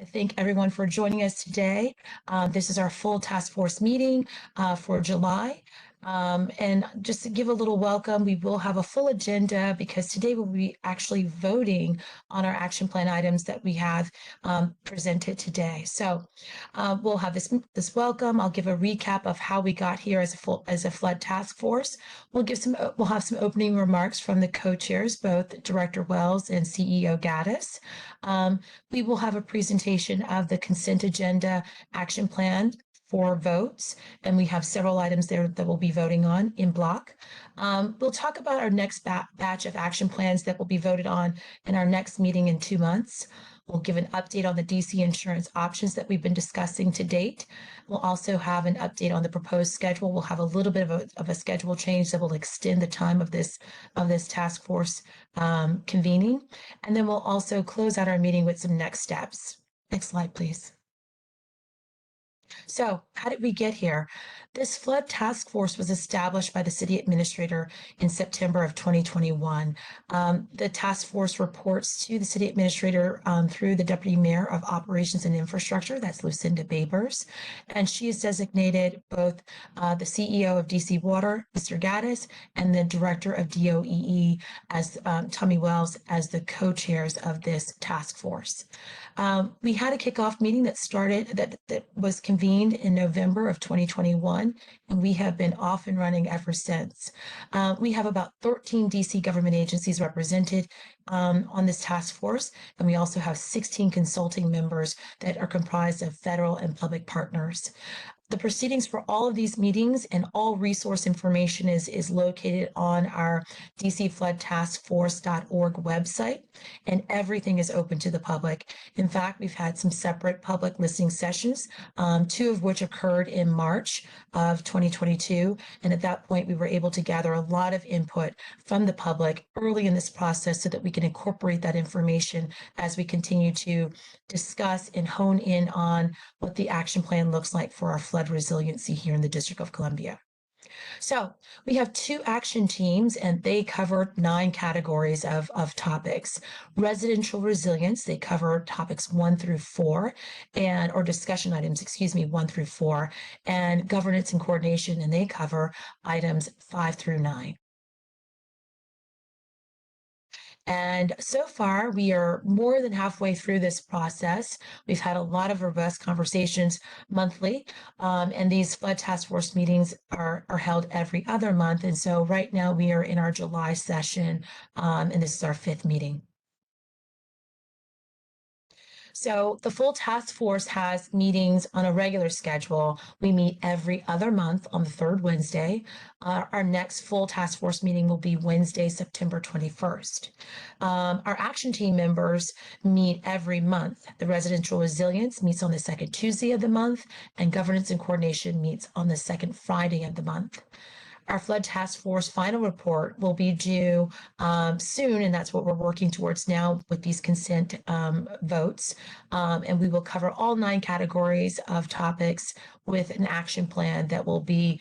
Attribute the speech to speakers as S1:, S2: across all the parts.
S1: I thank everyone for joining us today. This is our full task force meeting for July. And just to give a little welcome, we will have a full agenda because today we'll be actually voting on our action plan items that we have presented today. So we'll have this welcome. I'll give a recap of how we got here as a flood task force. We'll have some opening remarks from the co-chairs, both Director Wells and CEO Gaddis. We will have a presentation of the consent agenda action plan for votes, and we have several items there that we'll be voting on in block. We'll talk about our next batch of action plans that will be voted on in our next meeting in 2 months. We'll give an update on the DC insurance options that we've been discussing to date. We'll also have an update on the proposed schedule. We'll have a little bit of a schedule change that will extend the time of this task force convening. And then we'll also close out our meeting with some next steps. Next slide, please. So how did we get here? This flood task force was established by the city administrator in September of 2021. The task force reports to the city administrator through the deputy mayor of operations and infrastructure, that's Lucinda Babers. And she has designated both the CEO of DC Water, Mr. Gaddis, and the director of DOEE as Tommy Wells as the co-chairs of this task force. We had a kickoff meeting that was convened in November of 2021, and we have been off and running ever since. We have about 13 DC government agencies represented on this task force, and we also have 16 consulting members that are comprised of federal and public partners. The proceedings for all of these meetings and all resource information is located on our dcfloodtaskforce.org website, and everything is open to the public. In fact, we've had some separate public listening sessions, 2 of which occurred in March of 2022. And at that point, we were able to gather a lot of input from the public early in this process so that we can incorporate that information as we continue to discuss and hone in on what the action plan looks like for our flood resiliency here in the District of Columbia. So we have 2 action teams, and they cover 9 categories of topics. Residential resilience, they cover topics 1 through 4, or discussion items, 1 through 4, and governance and coordination, and they cover items 5 through 9. And so far, we are more than halfway through this process. We've had a lot of robust conversations monthly, and these flood task force meetings are held every other month. And so right now we are in our July session, and this is our 5th meeting. So the full task force has meetings on a regular schedule. We meet every other month on the 3rd Wednesday. Our next full task force meeting will be Wednesday, September 21st. Our action team members meet every month. The residential resilience meets on the 2nd Tuesday of the month, and governance and coordination meets on the 2nd Friday of the month. Our flood task force final report will be due soon, and that's what we're working towards now with these consent votes. And we will cover all 9 categories of topics with an action plan that will be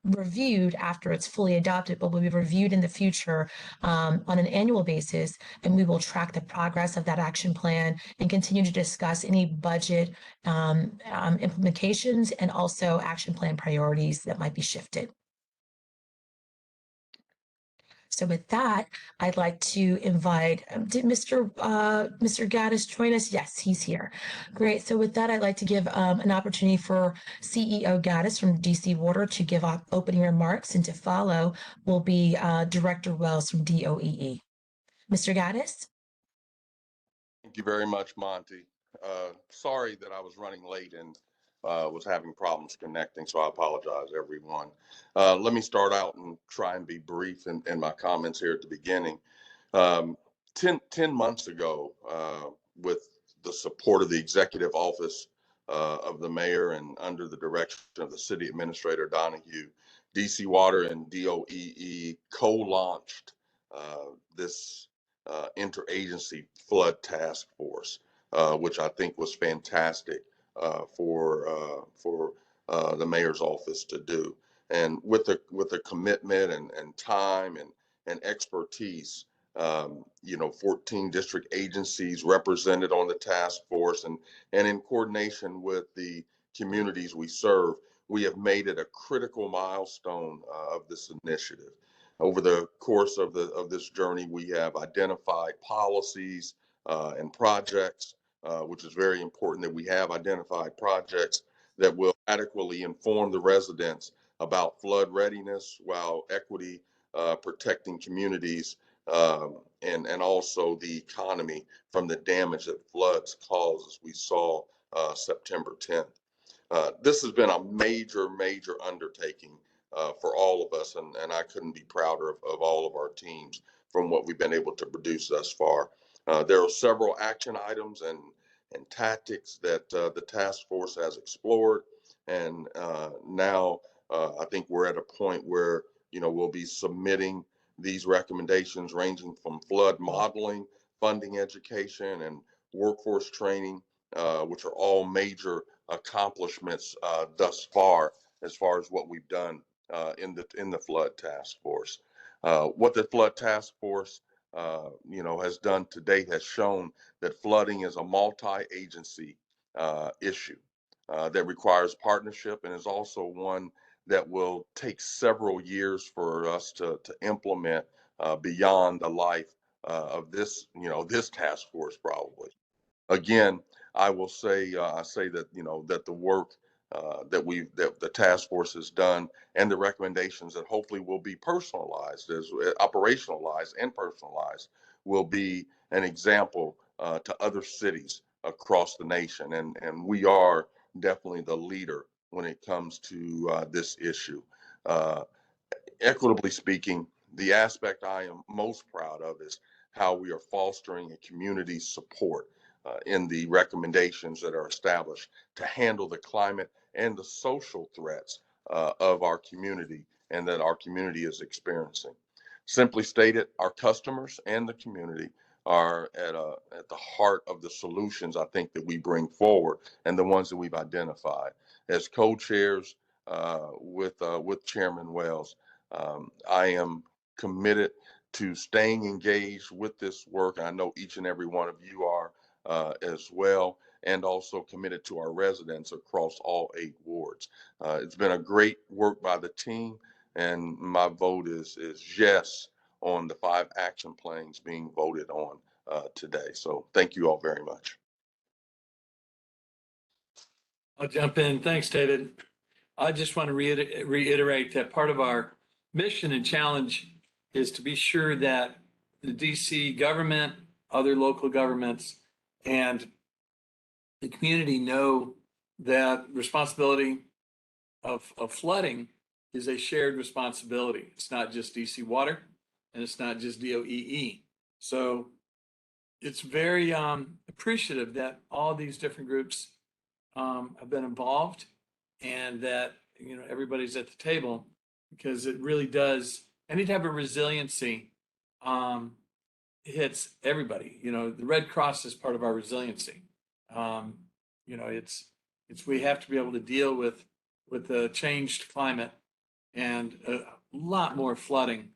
S1: reviewed after it's fully adopted, but will be reviewed in the future on an annual basis, and we will track the progress of that action plan and continue to discuss any budget implications and also action plan priorities that might be shifted. So with that, I'd like to invite, did Mr. Gaddis join us? Yes, he's here. Great. So with that, I'd like to give an opportunity for CEO Gaddis from DC Water to give opening remarks, and to follow will be Director Wells from DOEE. Mr. Gaddis?
S2: Thank you very much, Monty. Sorry that I was running late and was having problems connecting, so I apologize, everyone. Let me start out and try and be brief in my comments here at the beginning. 10 months ago, with the support of the executive office of the mayor and under the direction of the city administrator, Donahue, DC Water and DOEE co-launched this interagency flood task force, which I think was fantastic for the mayor's office to do. And with the commitment and time and expertise 14 district agencies represented on the task force, and in coordination with the communities we serve, we have made it a critical milestone of this initiative. Over the course of this journey, we have identified policies and projects, which is very important that we have identified projects that will adequately inform the residents about flood readiness while equity protecting communities and also the economy from the damage that floods cause, as we saw September 10th. This has been a major, major undertaking for all of us, and I couldn't be prouder of all of our teams from what we've been able to produce thus far. There are several action items and tactics that the task force has explored, and now I think we're at a point where we'll be submitting these recommendations ranging from flood modeling, funding education, and workforce training, which are all major accomplishments thus far as what we've done in the flood task force. What the flood task force has done to date has shown that flooding is a multi-agency issue that requires partnership, and is also one that will take several years for us to implement beyond the life of this task force probably. Again, I will say, I say that, that the work that the task force has done and the recommendations that hopefully will be personalized, as operationalized and personalized, will be an example to other cities across the nation. And we are definitely the leader when it comes to this issue. Uh, Equitably speaking, the aspect I am most proud of is how we are fostering a community support in the recommendations that are established to handle the climate and the social threats of our community and that our community is experiencing. Simply stated, our customers and the community are at the heart of the solutions I think that we bring forward and the ones that we've identified. As co-chairs with Chairman Wells, I am committed to staying engaged with this work. I know each and every one of you are as well, and also committed to our residents across all 8 wards. It's been a great work by the team, and my vote is yes on the 5 action plans being voted on today. So thank you all very much.
S3: I'll jump in. Thanks, David. I just want to reiterate that part of our mission and challenge is to be sure that the DC government, other local governments, and the community know that responsibility of flooding is a shared responsibility. It's not just DC Water, and it's not just DOEE. So it's very appreciative that all these different groups have been involved, and that everybody's at the table, because it really does. Any type of resiliency hits everybody. The Red Cross is part of our resiliency. It's we have to be able to deal with the changed climate and a lot more flooding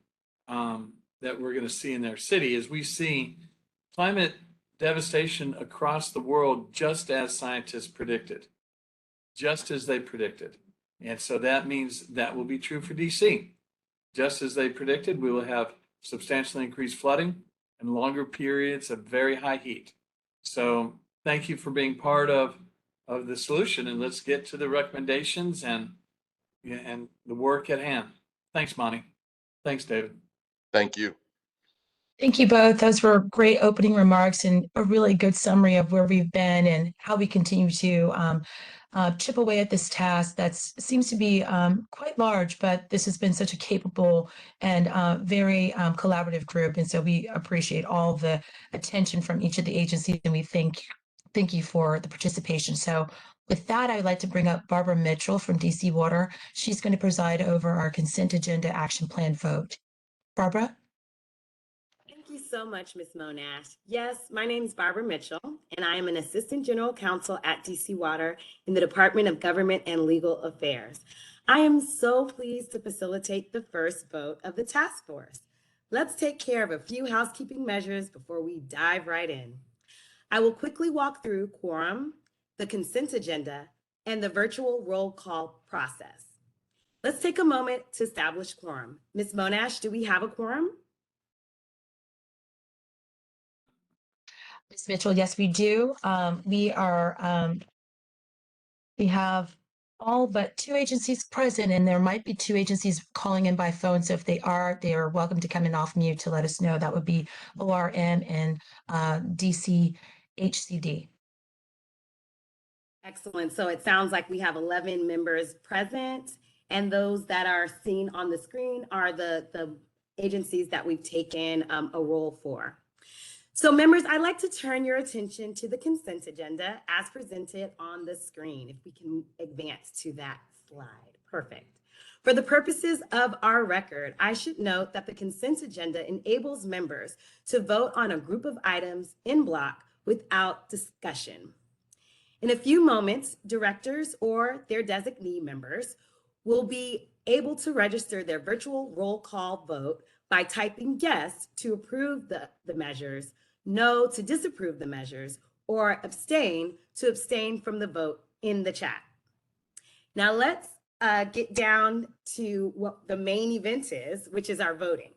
S3: that we're going to see in their city, as we see climate devastation across the world, just as scientists predicted, just as they predicted. And so that means that will be true for DC. Just as they predicted, we will have substantially increased flooding and longer periods of very high heat. So thank you for being part of the solution, and let's get to the recommendations and the work at hand. Thanks, Monty. Thanks, David.
S2: Thank you.
S1: Thank you both. Those were great opening remarks and a really good summary of where we've been and how we continue to chip away at this task that seems to be quite large, but this has been such a capable and very collaborative group. And so we appreciate all the attention from each of the agencies, and we thank you for the participation. So with that, I would like to bring up Barbara Mitchell from DC Water. She's going to preside over our consent agenda action plan vote. Barbara?
S4: Thank you so much, Ms. Monash. Yes, my name is Barbara Mitchell, and I am an Assistant General Counsel at DC Water in the Department of Government and Legal Affairs. I am so pleased to facilitate the first vote of the task force. let's take care of a few housekeeping measures before we dive right in. I will quickly walk through quorum, the consent agenda, and the virtual roll call process. Let's take a moment to establish quorum. Ms. Monash, do we have a quorum?
S1: Ms. Mitchell, yes, we do. We have all but two agencies present, and there might be two agencies calling in by phone. So if they are welcome to come in off mute to let us know. That would be ORM and DCHCD.
S4: Excellent. So it sounds like we have 11 members present, and those that are seen on the screen are the agencies that we've taken a roll for. So members, I'd like to turn your attention to the consent agenda as presented on the screen. If we can advance to that slide. Perfect. For the purposes of our record, I should note that the consent agenda enables members to vote on a group of items in block without discussion. In a few moments, directors or their designee members will be able to register their virtual roll call vote by typing yes to approve the measures, no to disapprove the measures, or abstain to abstain from the vote in the chat. Now let's get down to what the main event is, which is our voting.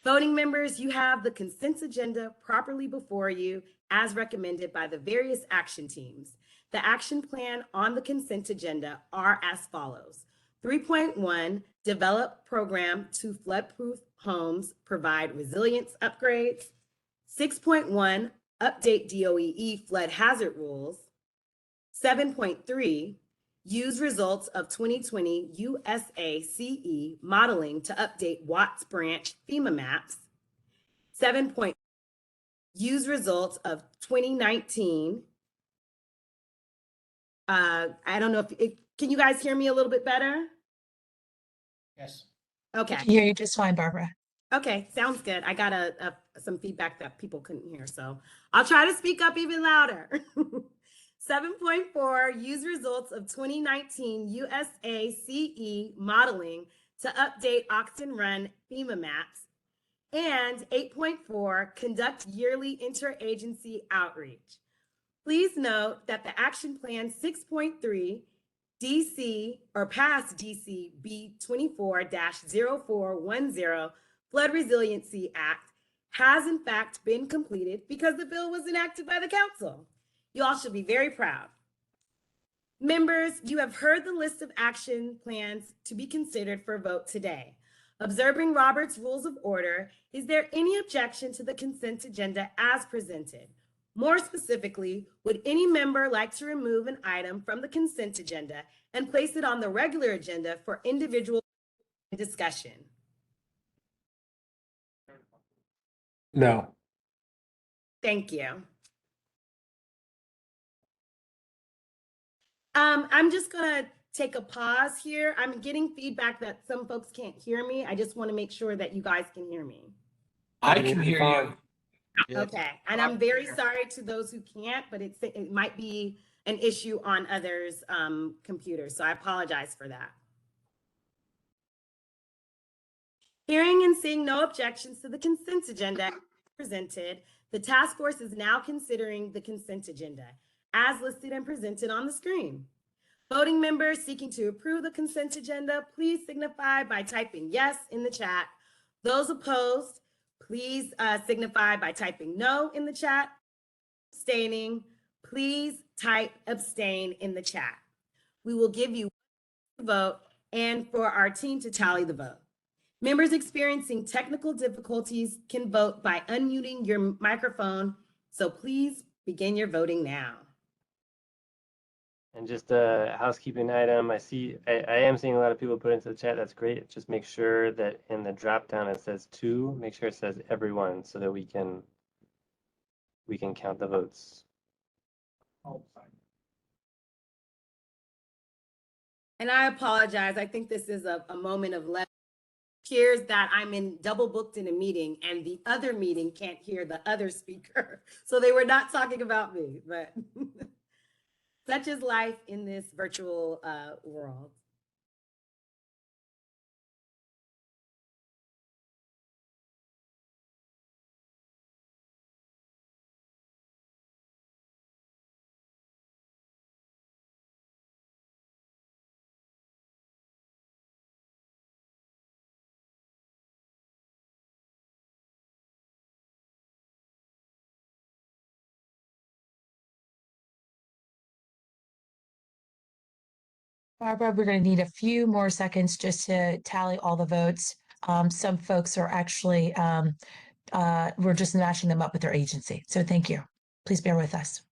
S4: Voting members, you have the consent agenda properly before you as recommended by the various action teams. The action plan on the consent agenda are as follows. 3.1, develop program to floodproof homes, provide resilience upgrades. 6.1, update DOEE flood hazard rules. 7.3, use results of 2020 USACE modeling to update Watts Branch FEMA maps. 7. Use results of 2019. I don't know if can you guys hear me a little bit better?
S5: Yes.
S4: Okay.
S1: I can hear you just fine, Barbara.
S4: Okay, sounds good. I got some feedback that people couldn't hear, so I'll try to speak up even louder. 7.4, use results of 2019 USACE modeling to update Oxton Run FEMA maps. And 8.4, conduct yearly interagency outreach. Please note that the action plan 6.3 DC or past DC B24-0410 Flood Resiliency Act has in fact been completed because the bill was enacted by the council. You all should be very proud. Members, you have heard the list of action plans to be considered for vote today. Observing Robert's Rules of Order, is there any objection to the consent agenda as presented? More specifically, would any member like to remove an item from the consent agenda and place it on the regular agenda for individual discussion?
S5: No.
S4: Thank you. I'm just gonna take a pause here. I'm getting feedback that some folks can't hear me. I just want to make sure that you guys can hear me.
S3: I can hear you.
S4: Okay, and I'm very sorry to those who can't, but it might be an issue on others' computers, so I apologize for that. Hearing and seeing no objections to the consent agenda presented, the task force is now considering the consent agenda as listed and presented on the screen. Voting members seeking to approve the consent agenda, please signify by typing yes in the chat. Those opposed, please signify by typing no in the chat. Abstaining, please type abstain in the chat. We will give you a vote and for our team to tally the vote. Members experiencing technical difficulties can vote by unmuting your microphone, so please begin your voting now.
S6: And just a housekeeping item, I am seeing a lot of people put into the chat. That's great. Just make sure that in the drop down it says two. Make sure it says everyone so that we can count the votes.
S4: And I apologize. I think this is a moment of left. Hears that I'm in double booked in a meeting and the other meeting can't hear the other speaker. So they were not talking about me, but such is life in this virtual world.
S1: Barbara, we're going to need a few more seconds just to tally all the votes. Some folks are actually, we're just matching them up with their agency. So thank you. Please bear with us.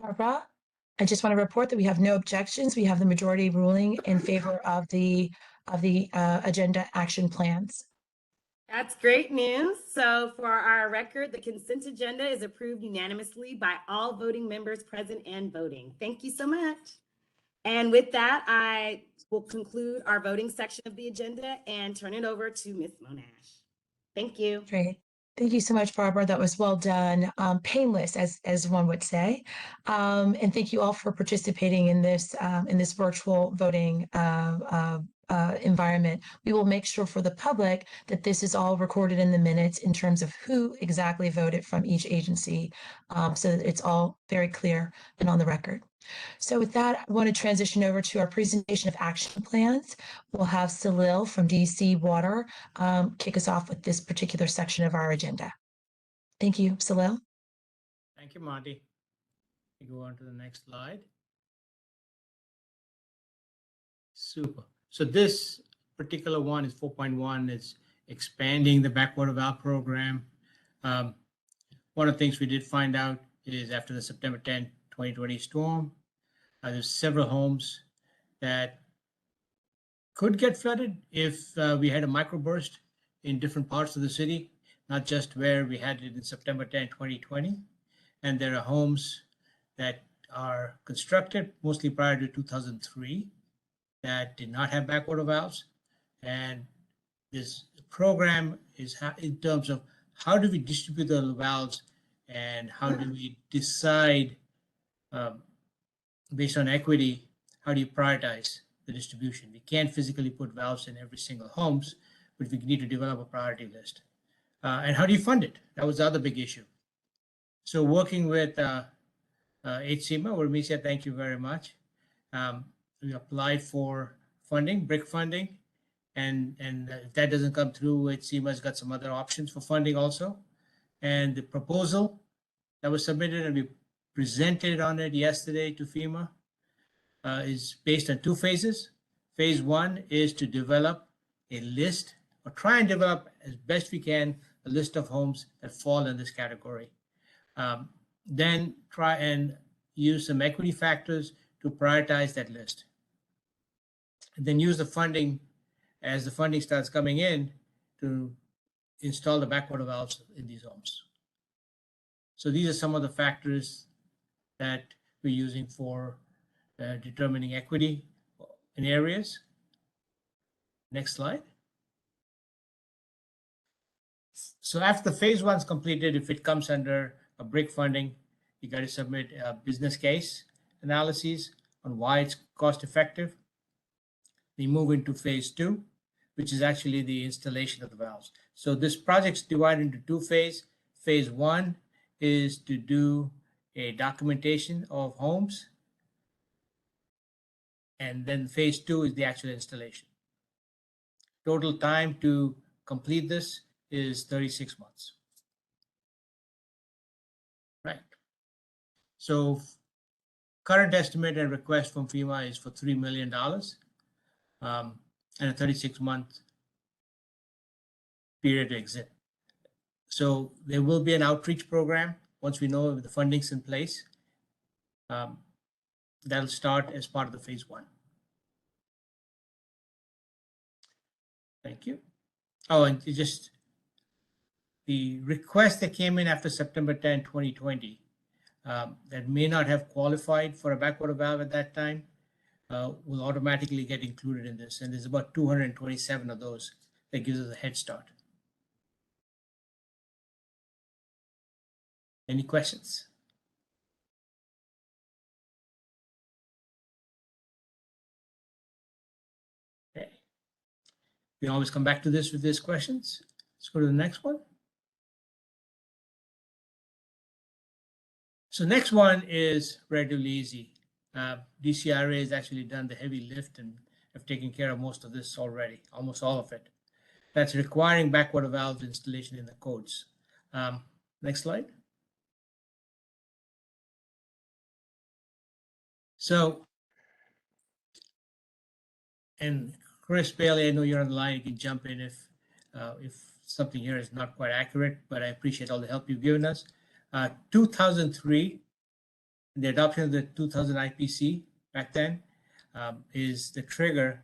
S1: Barbara, I just want to report that we have no objections. We have the majority ruling in favor of the agenda action plans.
S4: That's great news. So for our record, the consent agenda is approved unanimously by all voting members present and voting. Thank you so much. And with that, I will conclude our voting section of the agenda and turn it over to Ms. Monash. Thank you.
S1: Great. Thank you so much, Barbara. That was well done. Painless, as one would say. And thank you all for participating in this virtual voting environment. We will make sure for the public that this is all recorded in the minutes in terms of who exactly voted from each agency, so that it's all very clear and on the record. So with that, I want to transition over to our presentation of action plans. We'll have Salil from DC Water kick us off with this particular section of our agenda. Thank you, Salil.
S5: Thank you, Monty. We go on to the next slide. Super. So this particular one is 4.1. It's expanding the backwater valve program. One of the things we did find out is after the September 10, 2020 storm, there's several homes that could get flooded if we had a microburst in different parts of the city, not just where we had it in September 10, 2020. And there are homes that are constructed mostly prior to 2003 that did not have backwater valves. And this program is in terms of how do we distribute the valves and how do we decide based on equity, how do you prioritize the distribution? We can't physically put valves in every single homes, but we need to develop a priority list. And how do you fund it? That was the other big issue. So working with HCMA, where we said thank you very much. We applied for funding, BRIC funding, and if that doesn't come through, HCMA's got some other options for funding also. And the proposal that was submitted and we presented on it yesterday to FEMA is based on two phases. Phase one is to develop a list or try and develop as best we can a list of homes that fall in this category. Then try and use some equity factors to prioritize that list. And then use the funding as the funding starts coming in to install the backwater valves in these homes. So these are some of the factors that we're using for determining equity in areas. Next slide. So after the phase one's completed, if it comes under a BRIC funding, you got to submit a business case analyses on why it's cost effective. We move into phase two, which is actually the installation of the valves. So this project's divided into two phases. Phase one is to do a documentation of homes. And then phase two is the actual installation. Total time to complete this is 36 months. Right. So current estimate and request from FEMA is for $3 million and a 36-month period to exit. So there will be an outreach program once we know the funding's in place. That'll start as part of the phase one. Thank you. Oh, and just the request that came in after September 10, 2020, that may not have qualified for a backwater valve at that time, will automatically get included in this. And there's about 227 of those that gives us a head start. Any questions? Okay. We can always come back to this with these questions. Let's go to the next one. So next one is relatively easy. DCRA has actually done the heavy lift and have taken care of most of this already, almost all of it. That's requiring backwater valve installation in the codes. Next slide. So, and Chris Bailey, I know you're on the line. You can jump in if something here is not quite accurate, but I appreciate all the help you've given us. 2003, the adoption of the 2000 IPC back then is the trigger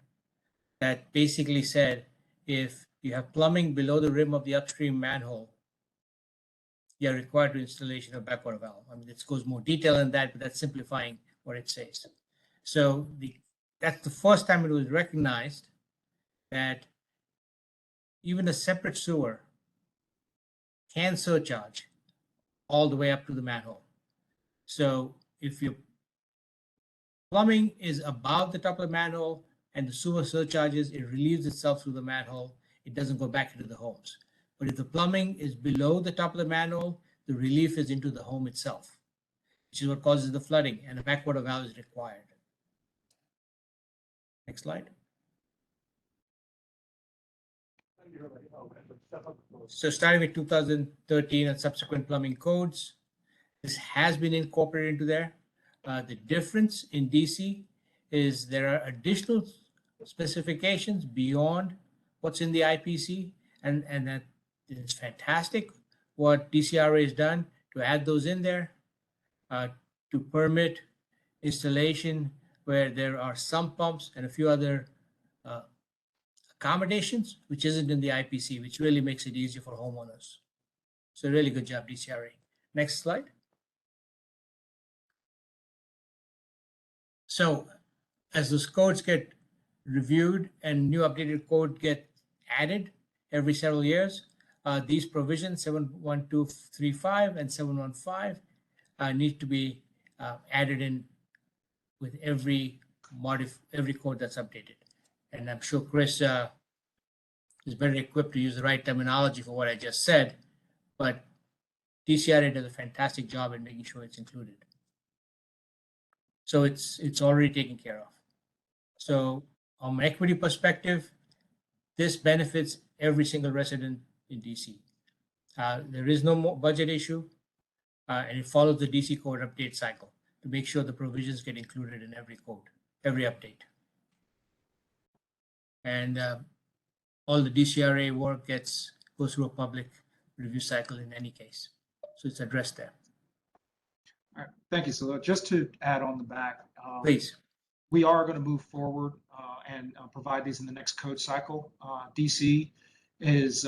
S5: that basically said if you have plumbing below the rim of the upstream manhole, you are required to installation of backwater valve. I mean, it goes more detail in that, but that's simplifying what it says. So that's the first time it was recognized that even a separate sewer can surcharge all the way up to the manhole. So if your plumbing is above the top of the manhole and the sewer surcharges, it relieves itself through the manhole. It doesn't go back into the homes. But if the plumbing is below the top of the manhole, the relief is into the home itself, which is what causes the flooding, and a backwater valve is required. Next slide. So starting with 2013 and subsequent plumbing codes, this has been incorporated into there. The difference in DC is there are additional specifications beyond what's in the IPC, and that is fantastic what DCRA has done to add those in there to permit installation where there are sump pumps and a few other accommodations, which isn't in the IPC, which really makes it easier for homeowners. So really good job, DCRA. Next slide. So as those codes get reviewed and new updated code get added every several years, these provisions 71235 and 715 need to be added in with every code that's updated. And I'm sure Chris is better equipped to use the right terminology for what I just said, but DCRA does a fantastic job in making sure it's included. So it's already taken care of. So from an equity perspective, this benefits every single resident in DC. There is no more budget issue, and it follows the DC code update cycle to make sure the provisions get included in every code, every update. And all the DCRA work goes through a public review cycle in any case. So it's addressed there.
S7: All right, thank you. So just to add on the back,
S5: Please.
S7: we are going to move forward and provide these in the next code cycle. DC is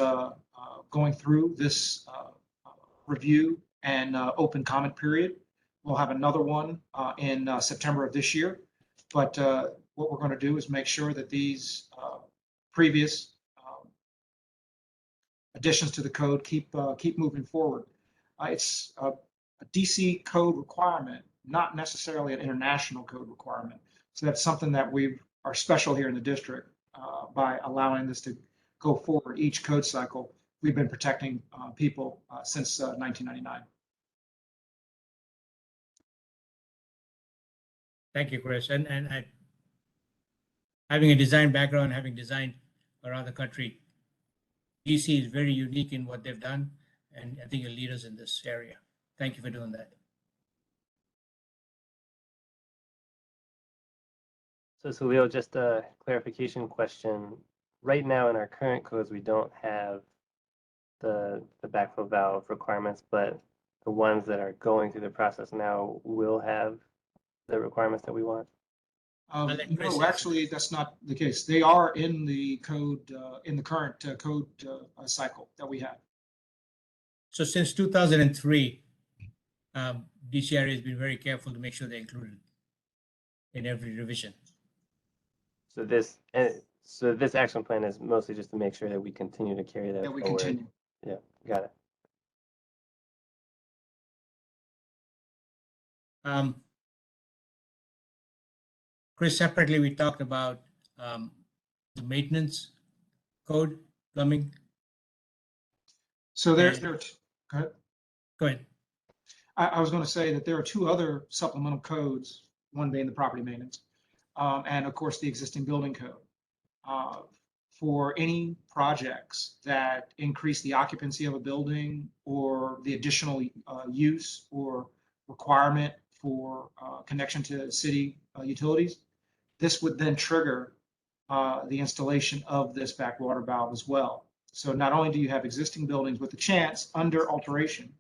S7: going through this review and open comment period. We'll have another one in September of this year. But what we're going to do is make sure that these previous additions to the code keep moving forward. It's a DC code requirement, not necessarily an international code requirement. So that's something that we are special here in the district by allowing this to go forward each code cycle. We've been protecting people since 1999.
S5: Thank you, Chris. And having a design background, having designed around the country, DC is very unique in what they've done, and I think you're leaders in this area. Thank you for doing that.
S6: So Salil, just a clarification question. Right now in our current codes, we don't have the backflow valve requirements, but the ones that are going through the process now will have the requirements that we want?
S7: No, actually, that's not the case. They are in the code, in the current code cycle that we have.
S5: So since 2003, DCRA has been very careful to make sure they're included in every revision.
S6: So this action plan is mostly just to make sure that we continue to carry that
S7: That we
S6: forward.
S7: continue.
S6: Yeah, got it.
S5: Chris, separately, we talked about the maintenance code, plumbing.
S7: So there,
S5: And-
S7: there, go ahead.
S5: Go ahead.
S7: I was going to say that there are two other supplemental codes, one being the property maintenance, and of course, the existing building code. For any projects that increase the occupancy of a building or the additional use or requirement for connection to city utilities, this would then trigger the installation of this backwater valve as well. So not only do you have existing buildings with the chance under alteration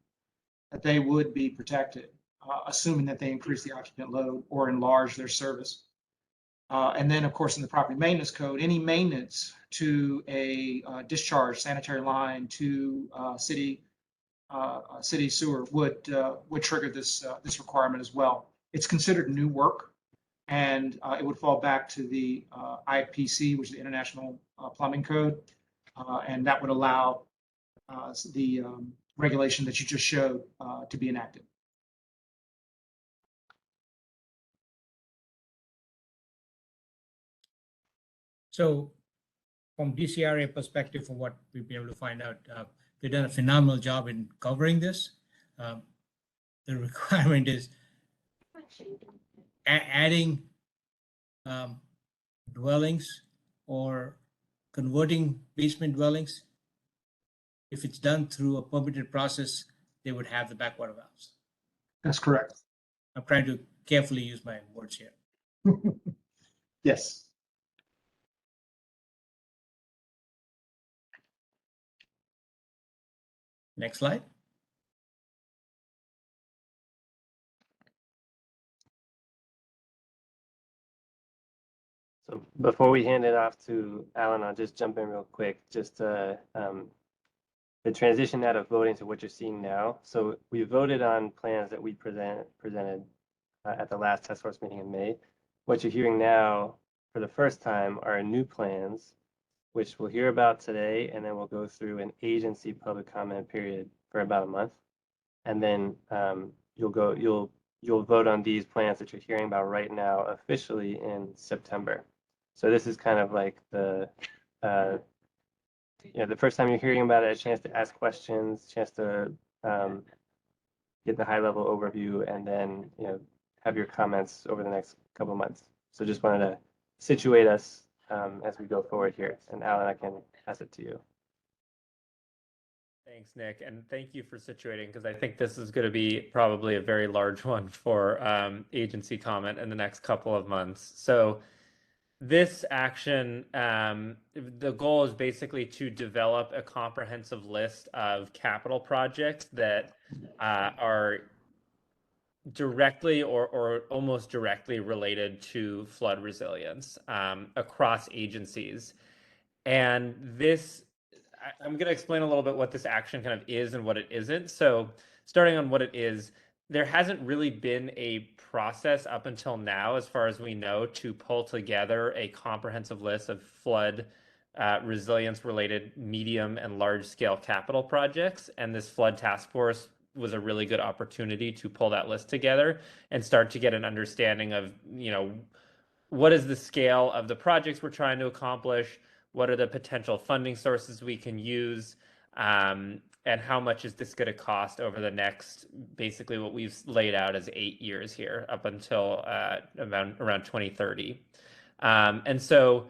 S7: that they would be protected, assuming that they increase the occupant load or enlarge their service. And then, of course, in the property maintenance code, any maintenance to a discharge sanitary line to city sewer would trigger this requirement as well. It's considered new work, and it would fall back to the IPC, which is the International Plumbing Code, and that would allow the regulation that you just showed to be enacted.
S5: So from DCRA perspective, from what we've been able to find out, they've done a phenomenal job in covering this. The requirement is adding dwellings or converting basement dwellings. If it's done through a permitted process, they would have the backwater valves.
S7: That's correct.
S5: I'm trying to carefully use my words here.
S7: Yes.
S5: Next slide.
S6: So before we hand it off to Alan, I'll just jump in real quick, just to the transition out of voting to what you're seeing now. So we voted on plans that we presented at the last task force meeting in May. What you're hearing now for the first time are new plans, which we'll hear about today, and then we'll go through an agency public comment period for about a month. And then you'll vote on these plans that you're hearing about right now officially in September. So this is kind of like the first time you're hearing about it, a chance to ask questions, chance to get the high level overview, and then have your comments over the next couple of months. So just wanted to situate us as we go forward here. And Alan, I can pass it to you.
S8: Thanks, Nick, and thank you for situating, because I think this is going to be probably a very large one for agency comment in the next couple of months. So this action, the goal is basically to develop a comprehensive list of capital projects that are directly or almost directly related to flood resilience across agencies. And this, I'm going to explain a little bit what this action kind of is and what it isn't. So starting on what it is, there hasn't really been a process up until now, as far as we know, to pull together a comprehensive list of flood resilience related medium and large scale capital projects. And this flood task force was a really good opportunity to pull that list together and start to get an understanding of, what is the scale of the projects we're trying to accomplish? What are the potential funding sources we can use? And how much is this going to cost over the next, basically what we've laid out as 8 years here up until around 2030. And so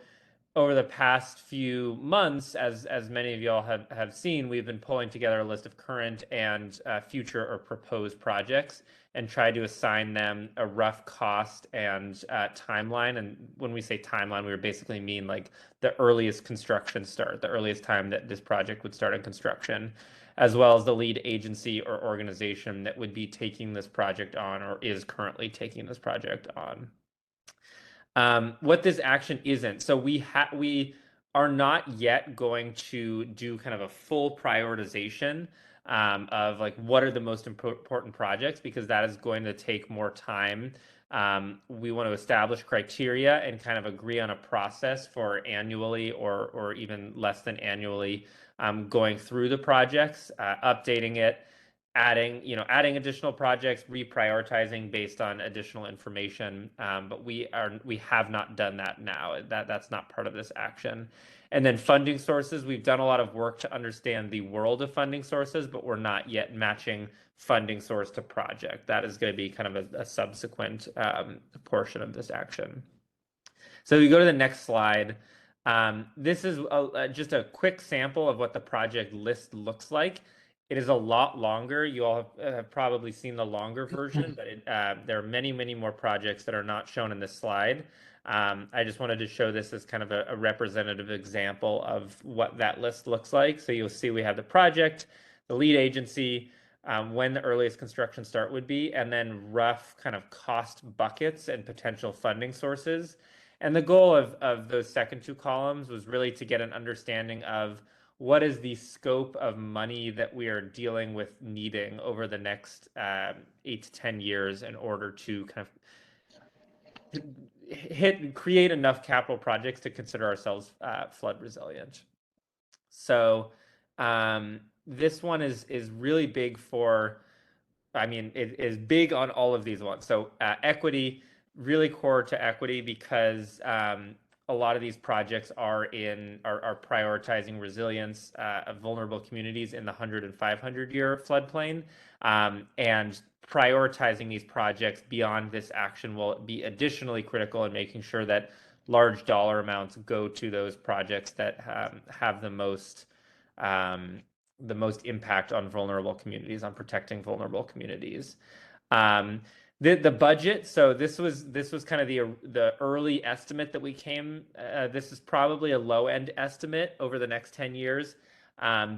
S8: over the past few months, as many of y'all have seen, we've been pulling together a list of current and future or proposed projects and try to assign them a rough cost and timeline. And when we say timeline, we basically mean like the earliest construction start, the earliest time that this project would start in construction, as well as the lead agency or organization that would be taking this project on or is currently taking this project on. What this action isn't. So we are not yet going to do kind of a full prioritization of like what are the most important projects, because that is going to take more time. We want to establish criteria and kind of agree on a process for annually or even less than annually going through the projects, updating it, adding additional projects, reprioritizing based on additional information. But we have not done that now. That's not part of this action. And then funding sources, we've done a lot of work to understand the world of funding sources, but we're not yet matching funding source to project. That is going to be kind of a subsequent portion of this action. So we go to the next slide. This is just a quick sample of what the project list looks like. It is a lot longer. You all have probably seen the longer version, but there are many, many more projects that are not shown in this slide. I just wanted to show this as kind of a representative example of what that list looks like. So you'll see we have the project, the lead agency, when the earliest construction start would be, and then rough kind of cost buckets and potential funding sources. And the goal of those second two columns was really to get an understanding of what is the scope of money that we are dealing with needing over the next 8 to 10 years in order to kind of create enough capital projects to consider ourselves flood resilient. So this one is really big for, I mean, it is big on all of these ones. So equity, really core to equity, because a lot of these projects are prioritizing resilience of vulnerable communities in the 100 and 500 year floodplain, and prioritizing these projects beyond this action will be additionally critical in making sure that large dollar amounts go to those projects that have the most impact on vulnerable communities, on protecting vulnerable communities. The budget. So this was kind of the early estimate that we came. This is probably a low end estimate over the next 10 years,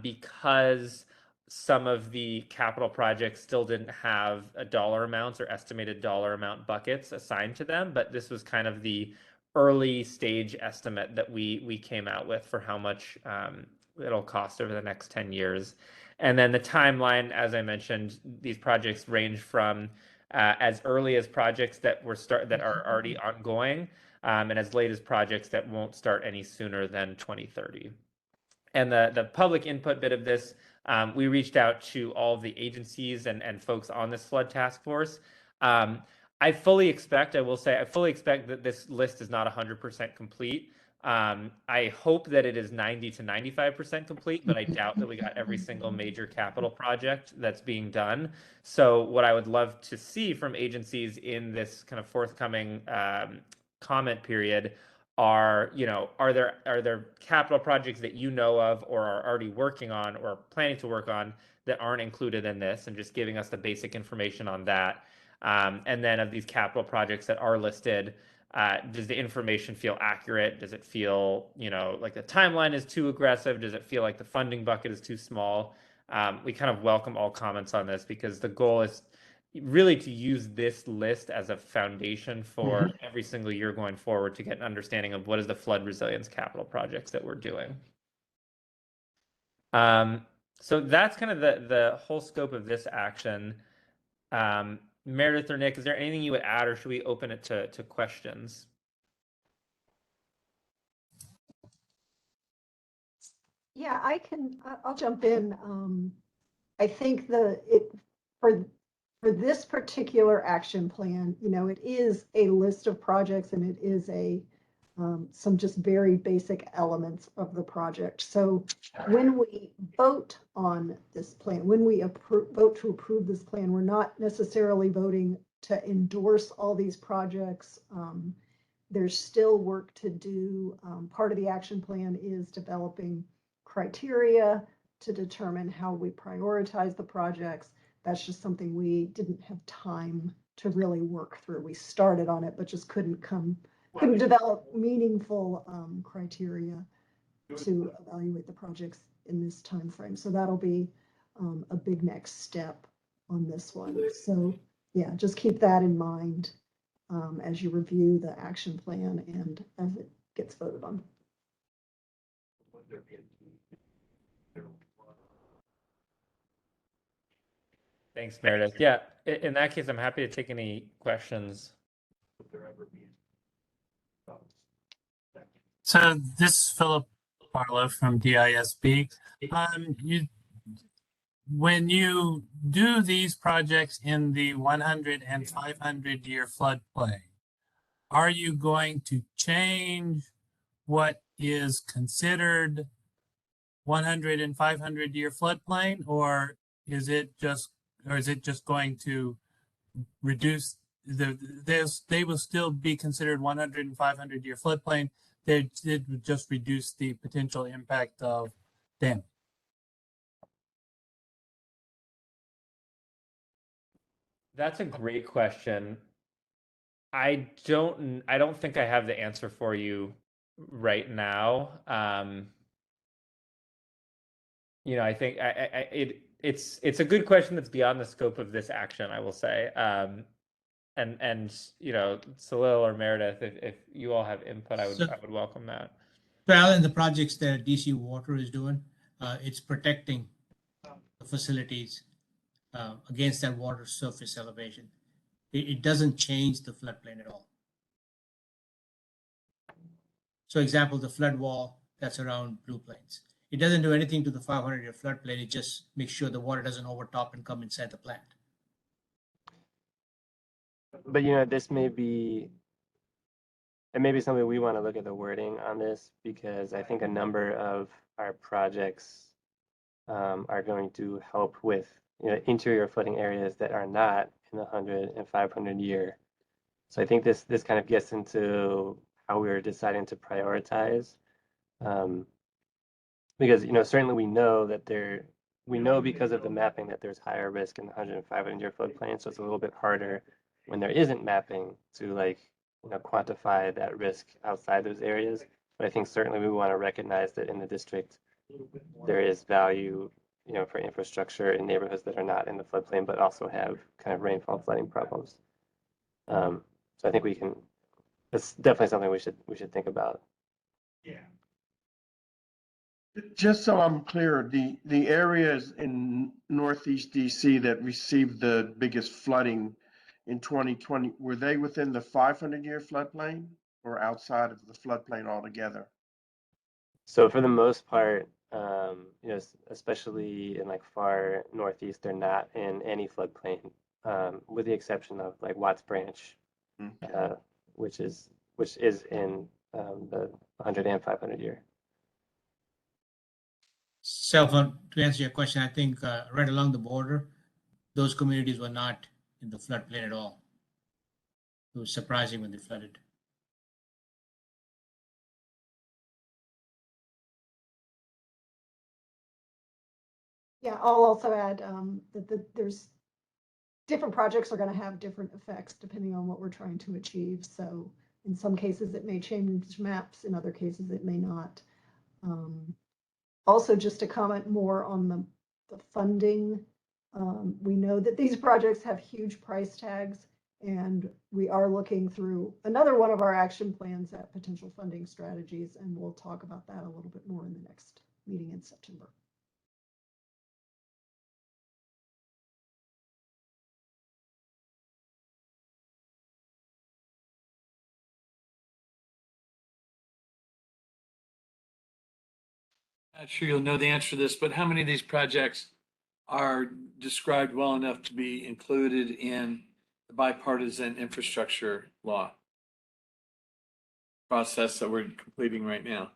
S8: because some of the capital projects still didn't have dollar amounts or estimated dollar amount buckets assigned to them. But this was kind of the early stage estimate that we came out with for how much it'll cost over the next 10 years. And then the timeline, as I mentioned, these projects range from as early as projects that are already ongoing, and as late as projects that won't start any sooner than 2030. And the public input bit of this, we reached out to all of the agencies and folks on this flood task force. I fully expect that this list is not 100% complete. I hope that it is 90 to 95% complete, but I doubt that we got every single major capital project that's being done. So what I would love to see from agencies in this kind of forthcoming comment period are there capital projects that you know of or are already working on or planning to work on that aren't included in this, and just giving us the basic information on that. And then of these capital projects that are listed, does the information feel accurate? Does it feel, like the timeline is too aggressive? Does it feel like the funding bucket is too small? We kind of welcome all comments on this, because the goal is really to use this list as a foundation for every single year going forward to get an understanding of what is the flood resilience capital projects that we're doing. So that's kind of the whole scope of this action. Meredith or Nick, is there anything you would add, or should we open it to questions?
S9: Yeah, I'll jump in. I think for this particular action plan, it is a list of projects, and it is some just very basic elements of the project. So when we vote on this plan, when we vote to approve this plan, we're not necessarily voting to endorse all these projects. There's still work to do. Part of the action plan is developing criteria to determine how we prioritize the projects. That's just something we didn't have time to really work through. We started on it, but just couldn't develop meaningful criteria to evaluate the projects in this time frame. So that'll be a big next step on this one. So yeah, just keep that in mind as you review the action plan and as it gets voted on.
S8: Thanks, Meredith. Yeah, in that case, I'm happy to take any questions.
S10: So this is Philip Barlow from DISB. When you do these projects in the 100 and 500 year floodplain, are you going to change what is considered 100 and 500 year floodplain, or is it just going to reduce they will still be considered 100 and 500 year floodplain? They did just reduce the potential impact of damage.
S8: That's a great question. I don't think I have the answer for you right now. I think it's a good question that's beyond the scope of this action, I will say. And Salil or Meredith, if you all have input, I would welcome that.
S5: So Alan, the projects that DC Water is doing, it's protecting the facilities against that water surface elevation. It doesn't change the floodplain at all. So example, the flood wall that's around Blue Plains. It doesn't do anything to the 500-year floodplain. It just makes sure the water doesn't overtop and come inside the plant.
S6: But this may be something we want to look at the wording on this, because I think a number of our projects are going to help with interior flooding areas that are not in the 100 and 500 year. So I think this kind of gets into how we're deciding to prioritize, because certainly we know because of the mapping that there's higher risk in the 100 and 500 year floodplain. So it's a little bit harder when there isn't mapping to quantify that risk outside those areas. But I think certainly we want to recognize that in the district there is value for infrastructure in neighborhoods that are not in the floodplain but also have kind of rainfall flooding problems. So I think that's definitely something we should think about.
S11: Yeah. Just so I'm clear, the areas in Northeast DC that received the biggest flooding in 2020, were they within the 500-year floodplain or outside of the floodplain altogether?
S6: So for the most part, especially in far Northeast, they're not in any floodplain, with the exception of Watts Branch, which is in the 100 and 500 year.
S5: So to answer your question, I think right along the border, those communities were not in the floodplain at all. It was surprising when they flooded.
S9: Yeah, I'll also add that there's different projects are going to have different effects depending on what we're trying to achieve. So in some cases it may change maps, in other cases it may not. Also, just to comment more on the funding, we know that these projects have huge price tags, and we are looking through another one of our action plans at potential funding strategies, and we'll talk about that a little bit more in the next meeting in September.
S3: Not sure you'll know the answer to this, but how many of these projects are described well enough to be included in the bipartisan infrastructure law process that we're completing right now?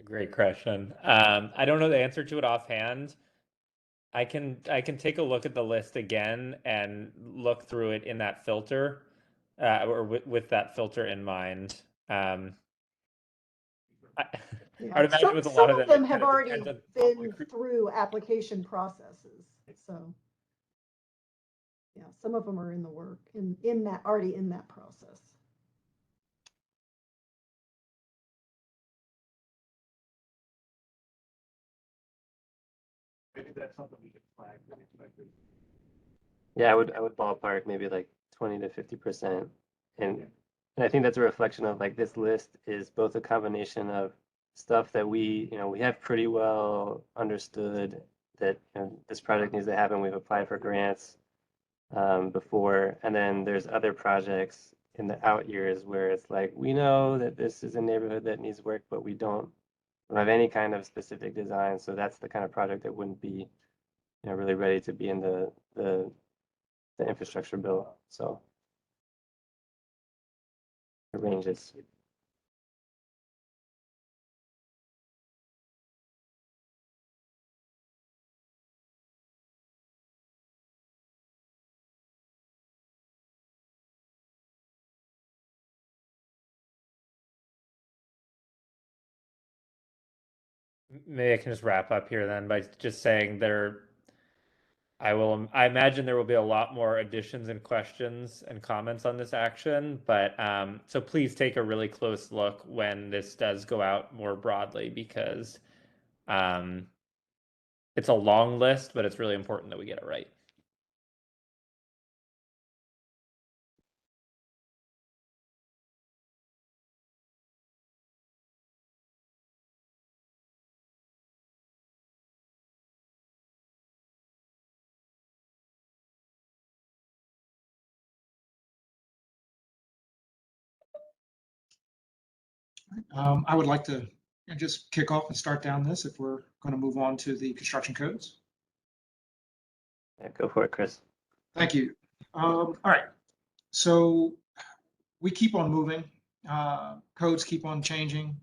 S8: Great question. I don't know the answer to it offhand. I can take a look at the list again and look through it in that filter, or with that filter in mind. I would imagine with a lot
S9: of them have already been through application processes. So yeah, some of them are in the work in that already in that process.
S7: Maybe that's something we could flag.
S6: Yeah, I would ballpark maybe 20 to 50%, and I think that's a reflection of this list is both a combination of stuff that we have pretty well understood that this project needs to happen. We've applied for grants before, and then there's other projects in the out years where it's like, we know that this is a neighborhood that needs work, but we don't have any kind of specific design. So that's the kind of project that wouldn't be really ready to be in the infrastructure bill. So it ranges.
S8: Maybe I can just wrap up here then by just saying I imagine there will be a lot more additions and questions and comments on this action, but so please take a really close look when this does go out more broadly, because it's a long list, but it's really important that we get it right.
S7: I would like to just kick off and start down this if we're going to move on to the construction codes.
S6: Yeah, go for it, Chris.
S7: Thank you. All right. So we keep on moving. Codes keep on changing.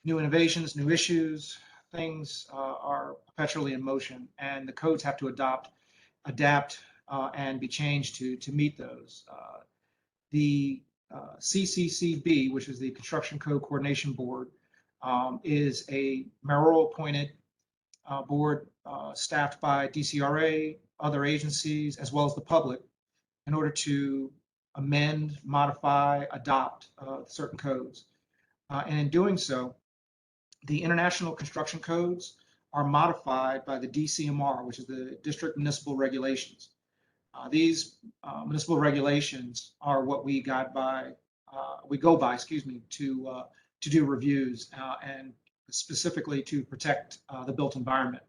S7: New innovations, new issues, things are perpetually in motion, and the codes have to adapt, and be changed to meet those. The CCCB, which is the Construction Code Coordination Board, is a mayoral appointed board staffed by DCRA, other agencies, as well as the public, in order to amend, modify, adopt certain codes. And in doing so, the international construction codes are modified by the DCMR, which is the District Municipal Regulations. These municipal regulations are what we go by, to do reviews and specifically to protect the built environment.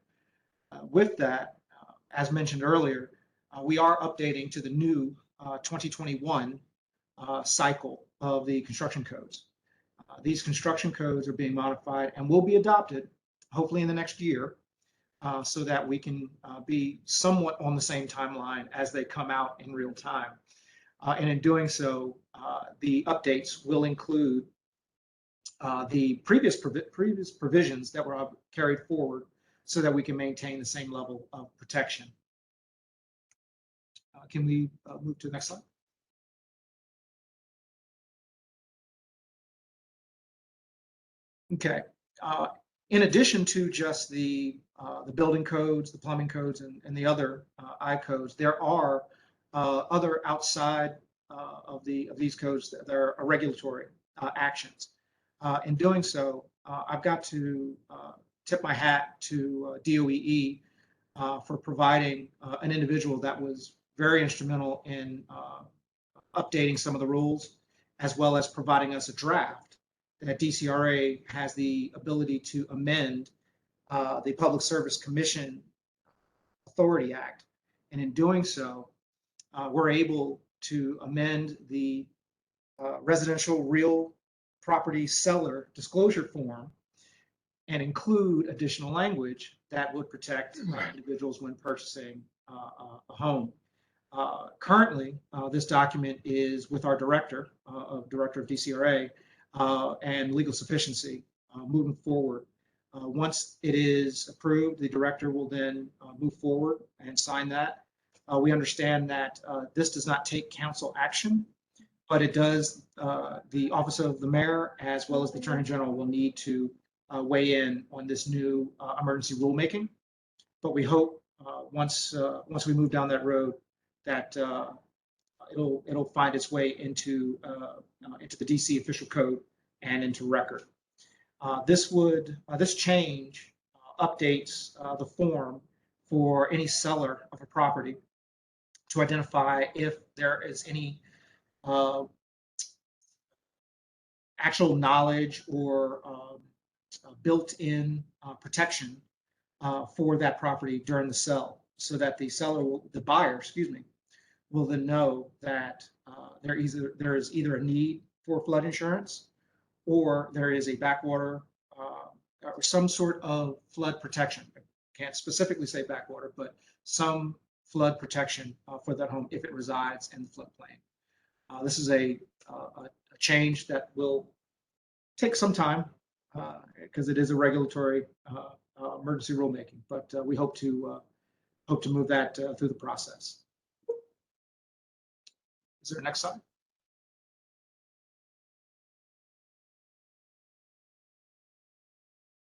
S7: With that, as mentioned earlier, we are updating to the new 2021 cycle of the construction codes. These construction codes are being modified and will be adopted, hopefully in the next year, so that we can be somewhat on the same timeline as they come out in real time. And in doing so, the updates will include the previous provisions that were carried forward so that we can maintain the same level of protection. Can we move to the next slide? Okay. In addition to just the building codes, the plumbing codes, and the other I codes, there are other outside of these codes that are regulatory actions. In doing so, I've got to tip my hat to DOEE for providing an individual that was very instrumental in updating some of the rules, as well as providing us a draft that DCRA has the ability to amend the Public Service Commission Authority Act. And in doing so, we're able to amend the residential real property seller disclosure form and include additional language that would protect individuals when purchasing a home. Currently, this document is with our director of DCRA and legal sufficiency moving forward. Once it is approved, the director will then move forward and sign that. We understand that this does not take council action, but it does, the office of the mayor as well as the attorney general will need to weigh in on this new emergency rulemaking. But we hope once we move down that road that it'll find its way into the DC official code and into record. This change updates the form for any seller of a property to identify if there is any actual knowledge or built-in protection for that property during the sale, so that the buyer, excuse me, will then know that there is either a need for flood insurance, or there is a backwater or some sort of flood protection. I can't specifically say backwater, but some flood protection for that home if it resides in the floodplain. This is a change that will take some time because it is a regulatory emergency rulemaking, but we hope to move that through the process. Is there a next slide?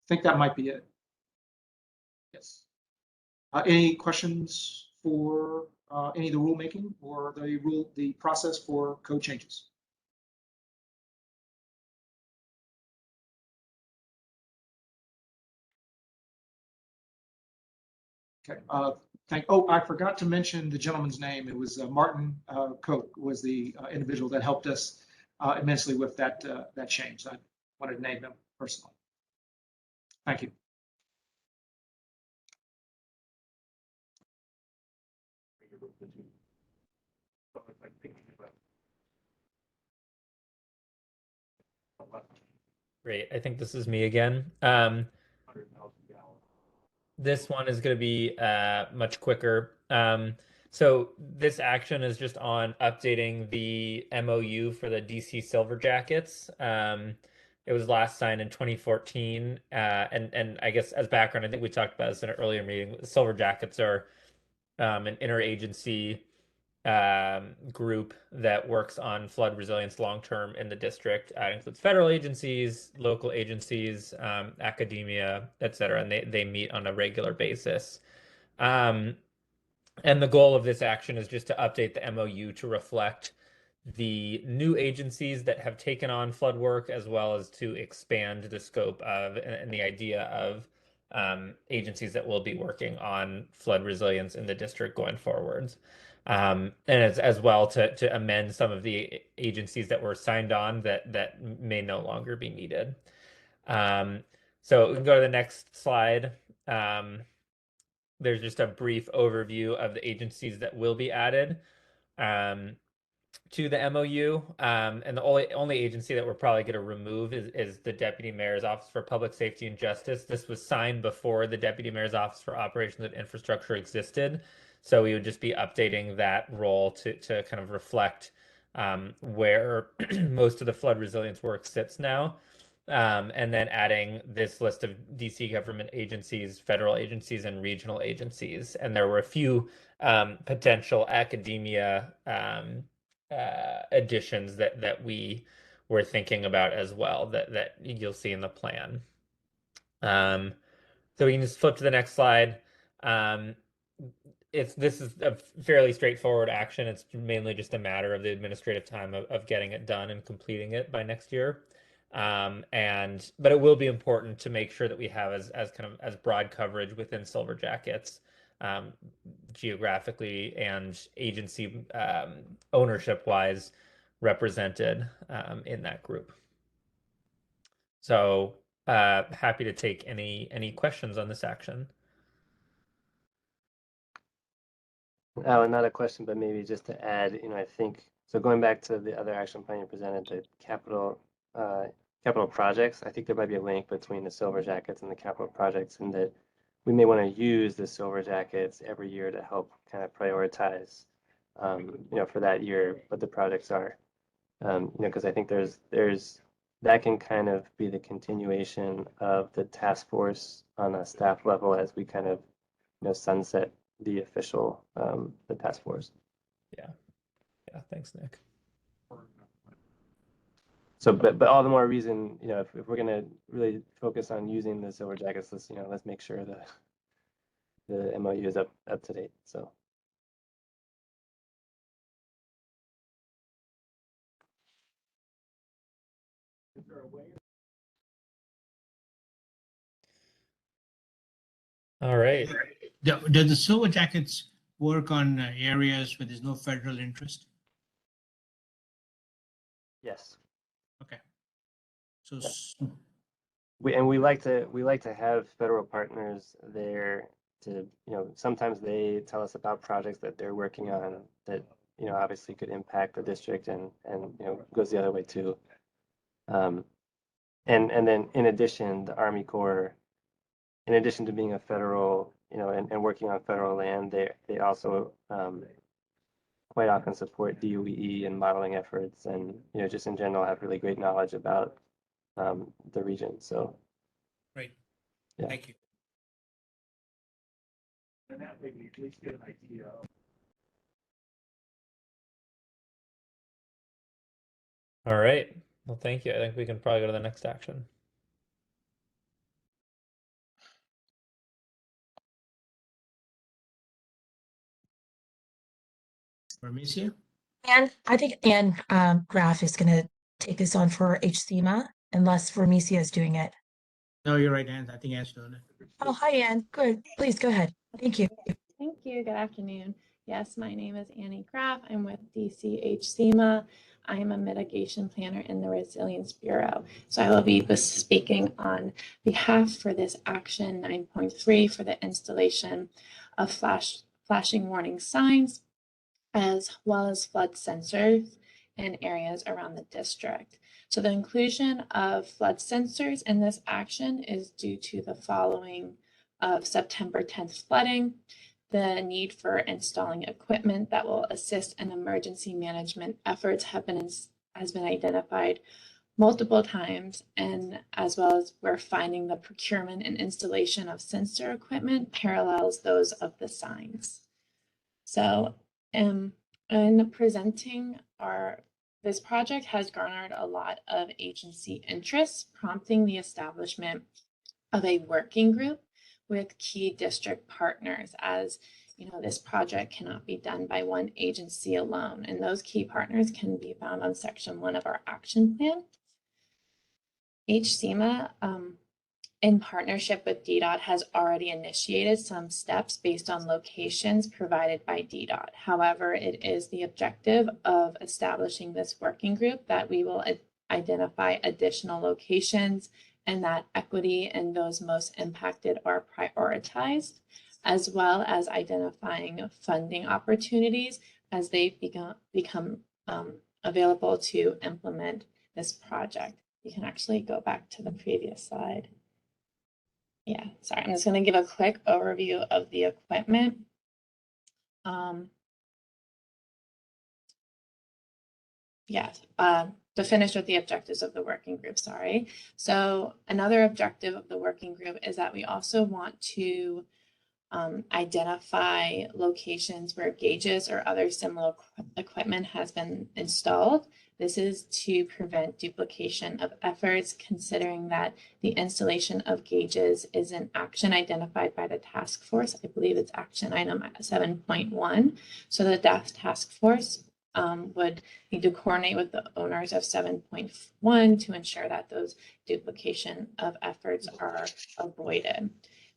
S7: I think that might be it. Yes. Any questions for any of the rulemaking or the process for code changes? Okay. I forgot to mention the gentleman's name. It was Martin Koch was the individual that helped us immensely with that change. I wanted to name him personally. Thank you.
S8: Great. I think this is me again. This one is going to be much quicker. So this action is just on updating the MOU for the DC Silver Jackets. It was last signed in 2014. And I guess as background, I think we talked about this in an earlier meeting. Silver Jackets are an interagency group that works on flood resilience long-term in the district. It includes federal agencies, local agencies, academia, et cetera, and they meet on a regular basis. And the goal of this action is just to update the MOU to reflect the new agencies that have taken on flood work, as well as to expand the scope of and the idea of agencies that will be working on flood resilience in the district going forwards. And as well to amend some of the agencies that were signed on that may no longer be needed. So we can go to the next slide. There's just a brief overview of the agencies that will be added to the MOU. And the only agency that we're probably going to remove is the Deputy Mayor's Office for Public Safety and Justice. This was signed before the Deputy Mayor's Office for Operations and Infrastructure existed. So we would just be updating that role to kind of reflect where most of the flood resilience work sits now. And then adding this list of DC government agencies, federal agencies, and regional agencies. And there were a few potential academia additions that we were thinking about as well that you'll see in the plan. So we can just flip to the next slide. This is a fairly straightforward action. It's mainly just a matter of the administrative time of getting it done and completing it by next year. But it will be important to make sure that we have as broad coverage within Silver Jackets, geographically and agency ownership wise represented in that group. So happy to take any questions on this action.
S6: Not a question, but maybe just to add, I think, so going back to the other action plan you presented, the capital projects, I think there might be a link between the Silver Jackets and the capital projects, and that we may want to use the Silver Jackets every year to help kind of prioritize, for that year, what the projects are. Because I think that can kind of be the continuation of the task force on a staff level as we kind of, sunset the official, the task force.
S8: Yeah. Thanks, Nick.
S6: So, but all the more reason, if we're going to really focus on using the Silver Jackets, let's make sure that the MOU is up to date. So.
S8: All right.
S5: Do the Silver Jackets work on areas where there's no federal interest?
S6: Yes.
S5: Okay. So
S6: we like to have federal partners there to, sometimes they tell us about projects that they're working on that, obviously could impact the district and goes the other way too. And then in addition, the Army Corps, in addition to being a federal, and working on federal land, they also quite often support DOE and modeling efforts, and just in general have really great knowledge about the region. So
S5: great.
S6: Yeah.
S5: Thank you.
S8: All right. Well, thank you. I think we can probably go to the next action.
S5: Ramesia?
S1: And I think Anne Graff is going to take this on for HCMA, unless Vermesia is doing it.
S5: No, you're right, Ann. I think Ann's doing it.
S1: Oh, hi, Anne. Good. Please go ahead. Thank you.
S12: Thank you. Good afternoon. Yes, my name is Annie Graff. I'm with DCHCMA. I am a mitigation planner in the Resilience Bureau. So I will be speaking on behalf for this action 9.3 for the installation of flashing warning signs, as well as flood sensors in areas around the district. So the inclusion of flood sensors in this action is due to the following of September 10th flooding, the need for installing equipment that will assist in emergency management efforts has been identified multiple times, and as well as we're finding the procurement and installation of sensor equipment parallels those of the signs. So in presenting this project has garnered a lot of agency interest, prompting the establishment of a working group with key district partners, as this project cannot be done by one agency alone, and those key partners can be found on section 1 of our action plan. HCMA, in partnership with DDOT, has already initiated some steps based on locations provided by DDOT. However, it is the objective of establishing this working group that we will identify additional locations and that equity and those most impacted are prioritized, as well as identifying funding opportunities as they become available to implement this project. You can actually go back to the previous slide. Yeah, sorry, I'm just going to give a quick overview of the equipment. To finish with the objectives of the working group, sorry. So another objective of the working group is that we also want to identify locations where gauges or other similar equipment has been installed. This is to prevent duplication of efforts, considering that the installation of gauges is an action identified by the task force. I believe it's action item 7.1. So the task force would need to coordinate with the owners of 7.1 to ensure that those duplication of efforts are avoided.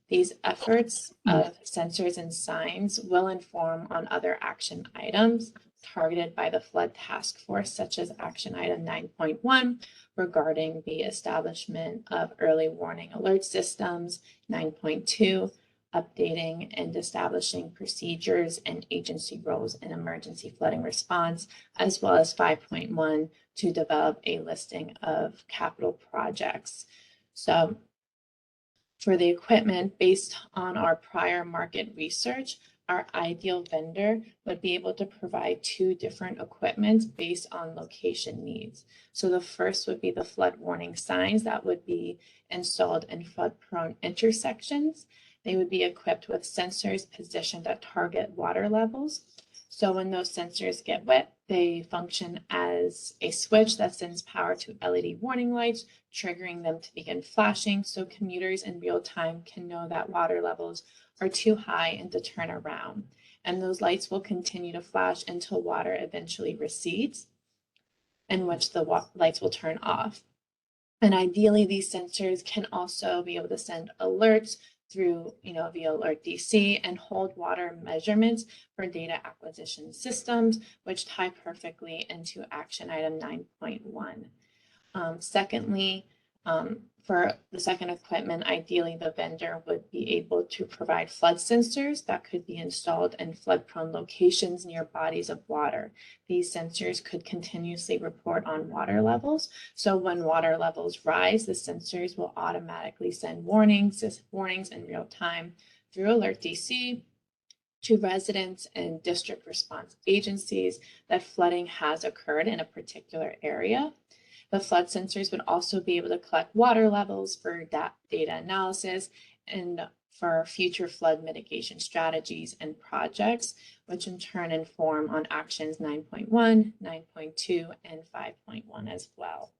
S12: These efforts of sensors and signs will inform on other action items targeted by the flood task force, such as action item 9.1 regarding the establishment of early warning alert systems, 9.2 updating and establishing procedures and agency roles in emergency flooding response, as well as 5.1 to develop a listing of capital projects. So for the equipment, based on our prior market research, our ideal vendor would be able to provide 2 different equipments based on location needs. So the first would be the flood warning signs that would be installed in flood-prone intersections. They would be equipped with sensors positioned at target water levels. So when those sensors get wet, they function as a switch that sends power to LED warning lights, triggering them to begin flashing so commuters in real time can know that water levels are too high and to turn around. And those lights will continue to flash until water eventually recedes, in which the lights will turn off. And ideally, these sensors can also be able to send alerts through, via Alert DC and hold water measurements for data acquisition systems, which tie perfectly into action item 9.1. Secondly, For the second equipment, ideally the vendor would be able to provide flood sensors that could be installed in flood-prone locations near bodies of water. These sensors could continuously report on water levels. So when water levels rise, the sensors will automatically send warnings in real time through Alert DC to residents and district response agencies that flooding has occurred in a particular area. The flood sensors would also be able to collect water levels for data analysis and for future flood mitigation strategies and projects, which in turn inform on actions 9.1, 9.2, and 5.1 as well.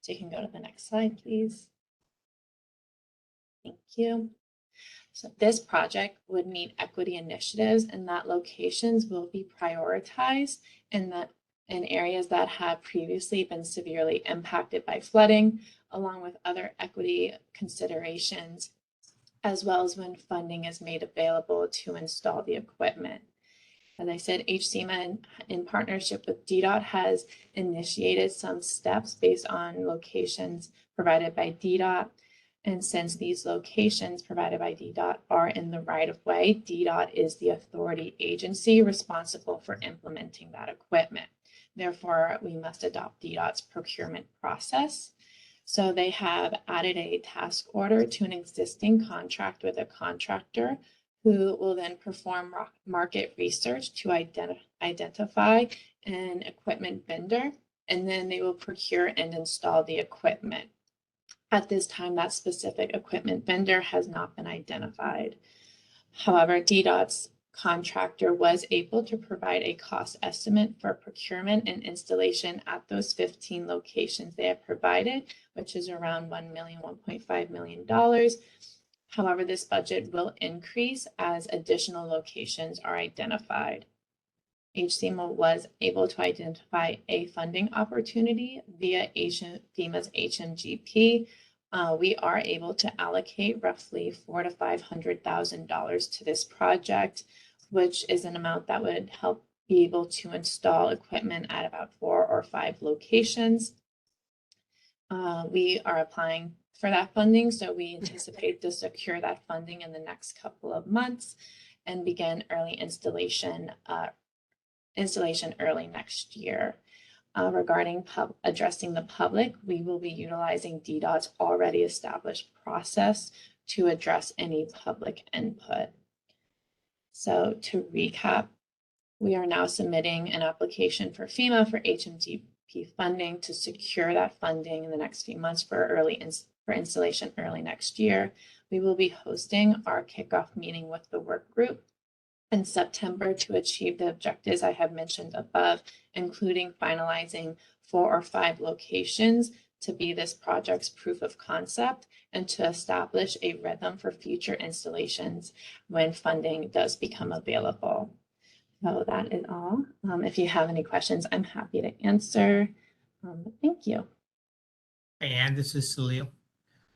S12: So you can go to the next slide, please. Thank you. So this project would meet equity initiatives and that locations will be prioritized in areas that have previously been severely impacted by flooding, along with other equity considerations, as well as when funding is made available to install the equipment. As I said, HCMA in partnership with DDOT has initiated some steps based on locations provided by DDOT. And since these locations provided by DDOT are in the right of way, DDOT is the authority agency responsible for implementing that equipment. Therefore, we must adopt DDOT's procurement process. So they have added a task order to an existing contract with a contractor who will then perform market research to identify an equipment vendor, and then they will procure and install the equipment. At this time, that specific equipment vendor has not been identified. However, DDOT's contractor was able to provide a cost estimate for procurement and installation at those 15 locations they have provided, which is around $1.5 million. However, this budget will increase as additional locations are identified. HCMA was able to identify a funding opportunity via FEMA's HMGP. We are able to allocate roughly $400,000 to $500,000 to this project, which is an amount that would help be able to install equipment at about 4 or 5 locations. We are applying for that funding, so we anticipate to secure that funding in the next couple of months and begin early installation early next year. Regarding addressing the public, we will be utilizing DDOT's already established process to address any public input. So to recap, we are now submitting an application for FEMA for HMGP funding to secure that funding in the next few months for installation early next year. We will be hosting our kickoff meeting with the work group in September to achieve the objectives I have mentioned above, including finalizing 4 or 5 locations to be this project's proof of concept and to establish a rhythm for future installations when funding does become available. So that is all. If you have any questions, I'm happy to answer. Thank you.
S5: Hey, Ann, this is Salil.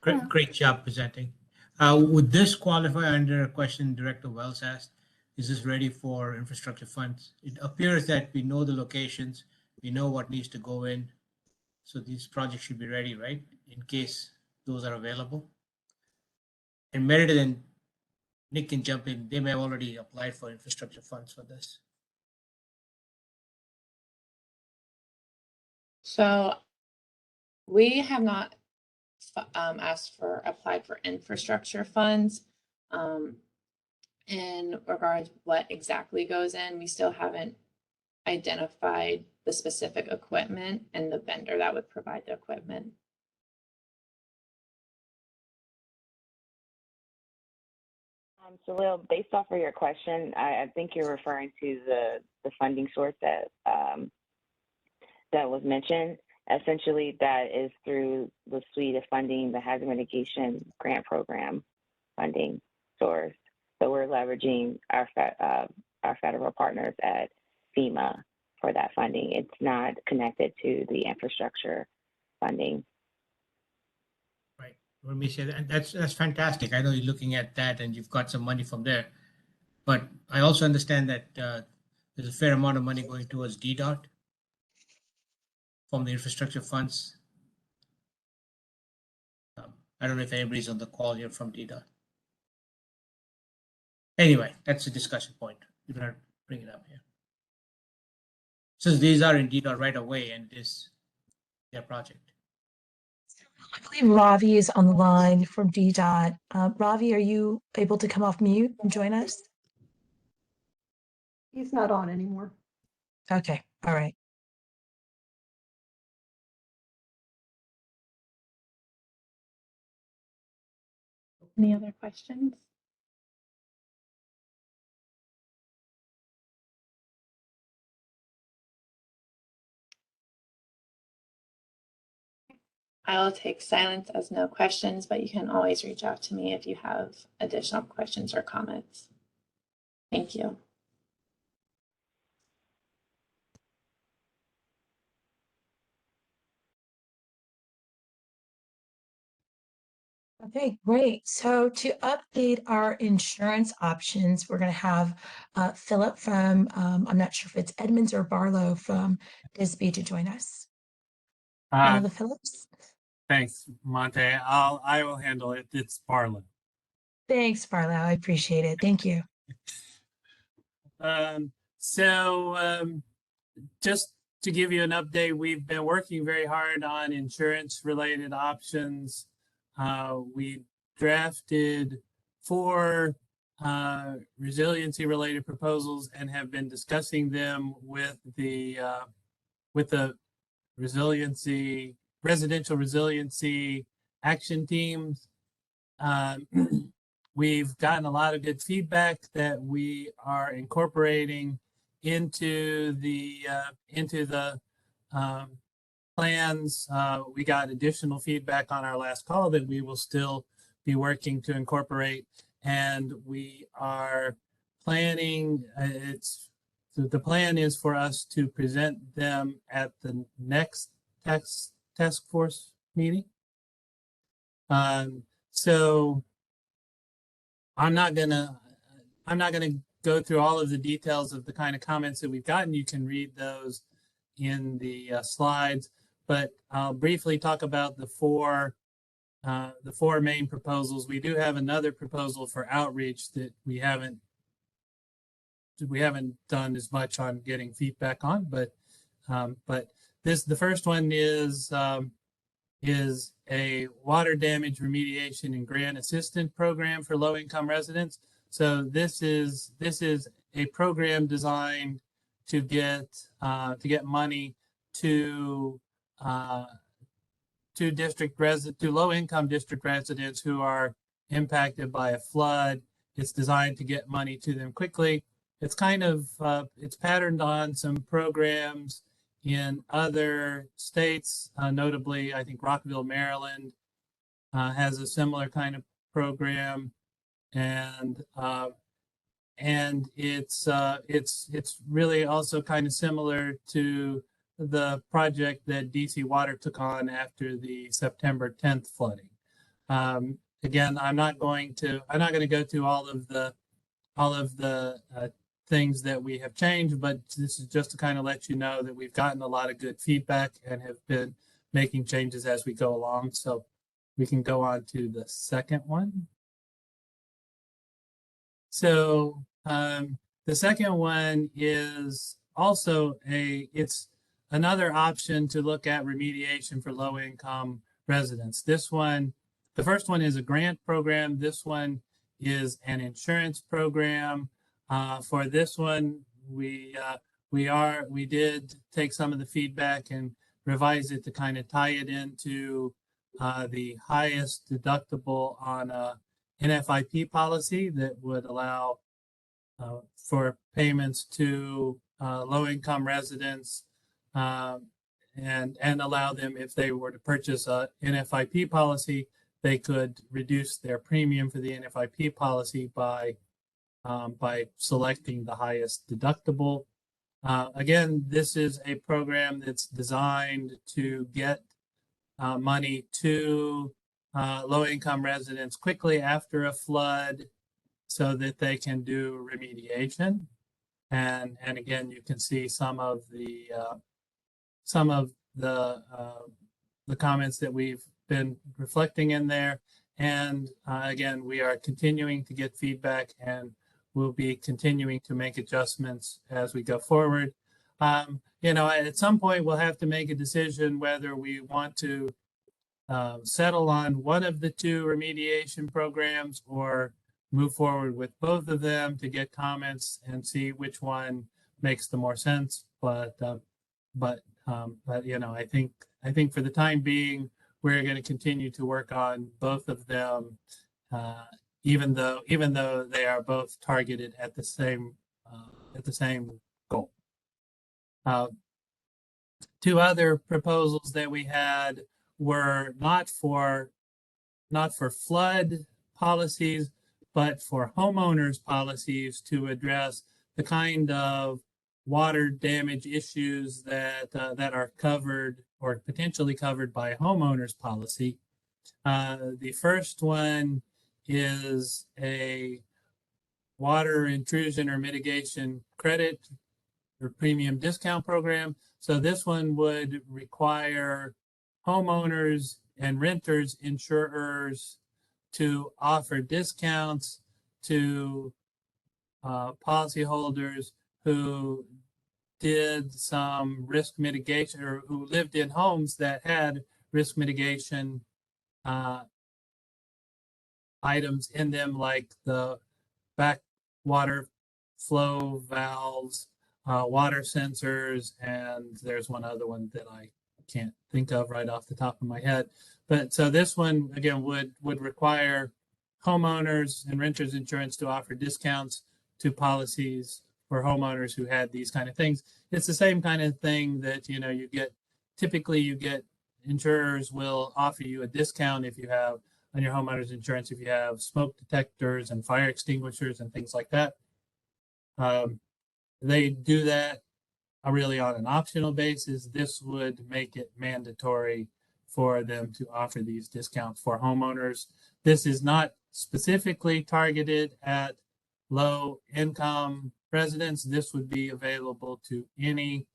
S5: Great,
S12: Yeah.
S5: great job presenting. Would this qualify under a question Director Wells asked? Is this ready for infrastructure funds? It appears that we know the locations, we know what needs to go in. So these projects should be ready, right? In case those are available. And Meredith and Nick can jump in. They may have already applied for infrastructure funds for this.
S12: So we have not applied for infrastructure funds. In regards what exactly goes in, we still haven't identified the specific equipment and the vendor that would provide the equipment.
S13: Salil, based off of your question, I think you're referring to the funding source that was mentioned. Essentially, that is through the suite of funding, the hazard mitigation grant program funding source. So we're leveraging our federal partners at FEMA for that funding. It's not connected to the infrastructure funding.
S5: Right. Let me say that. That's fantastic. I know you're looking at that and you've got some money from there. But I also understand that there's a fair amount of money going towards DDOT from the infrastructure funds. I don't know if anybody's on the call here from DDOT. Anyway, that's a discussion point. We're gonna bring it up here. Since these are in DDOT right away and it is their project.
S1: I believe Ravi is on the line from DDOT. Ravi, are you able to come off mute and join us?
S9: He's not on anymore.
S1: Okay, all right.
S12: Any other questions? I'll take silence as no questions, but you can always reach out to me if you have additional questions or comments. Thank you.
S1: Okay, great. So to update our insurance options, we're going to have Philip from, I'm not sure if it's Edmonds or Barlow from Bisbee to join us. One of the Phillips.
S10: Thanks, Monte. I will handle it. It's Barlow.
S1: Thanks, Barlow. I appreciate it. Thank you.
S10: Just to give you an update, we've been working very hard on insurance-related options. We drafted 4 resiliency-related proposals and have been discussing them with the residential resiliency action teams. We've gotten a lot of good feedback that we are incorporating into the plans. We got additional feedback on our last call that we will still be working to incorporate, and we are planning. The plan is for us to present them at the next task force meeting. So I'm not gonna go through all of the details of the kind of comments that we've gotten. You can read those in the slides, but I'll briefly talk about the four main proposals. We do have another proposal for outreach that we haven't done as much on getting feedback on, but the first one is a water damage remediation and grant assistance program for low-income residents. So this is a program designed to get money to low-income district residents who are impacted by a flood. It's designed to get money to them quickly. It's it's patterned on some programs in other states, notably, I think Rockville, Maryland, has a similar kind of program, and it's really also kind of similar to the project that DC Water took on after the September 10th flooding. Again, I'm not going to go through all of the things that we have changed, but this is just to kind of let you know that we've gotten a lot of good feedback and have been making changes as we go along. So we can go on to the second one. So the second one is also it's another option to look at remediation for low-income residents. The first one is a grant program. This one is an insurance program. For this one, we did take some of the feedback and revise it to kind of tie it into the highest deductible on a NFIP policy that would allow for payments to low-income residents and allow them, if they were to purchase a NFIP policy, they could reduce their premium for the NFIP policy by selecting the highest deductible. Again, this is a program that's designed to get money to low-income residents quickly after a flood so that they can do remediation. And again, you can see some of the comments that we've been reflecting in there. And again, we are continuing to get feedback, and we'll be continuing to make adjustments as we go forward. At some point, we'll have to make a decision whether we want to settle on one of the two remediation programs or move forward with both of them to get comments and see which one makes the more sense. But I think for the time being, we're going to continue to work on both of them, even though they are both targeted at the same goal. Two other proposals that we had were not for flood policies, but for homeowners policies to address the kind of water damage issues that are covered or potentially covered by a homeowners policy. The first one is a water intrusion or mitigation credit or premium discount program. So this one would require homeowners and renters insurers to offer discounts to policyholders who did some risk mitigation or who lived in homes that had risk mitigation items in them, like the backwater flow valves, water sensors, and there's one other one that I can't think of right off the top of my head. But so this one, again, would require homeowners and renters insurance to offer discounts to policies for homeowners who had these kind of things. It's the same kind of thing that, typically you get insurers will offer you a discount if you have on your homeowner's insurance, if you have smoke detectors and fire extinguishers and things like that. They do that really on an optional basis. This would make it mandatory for them to offer these discounts for homeowners. This is not specifically targeted at low income residents. This would be available to any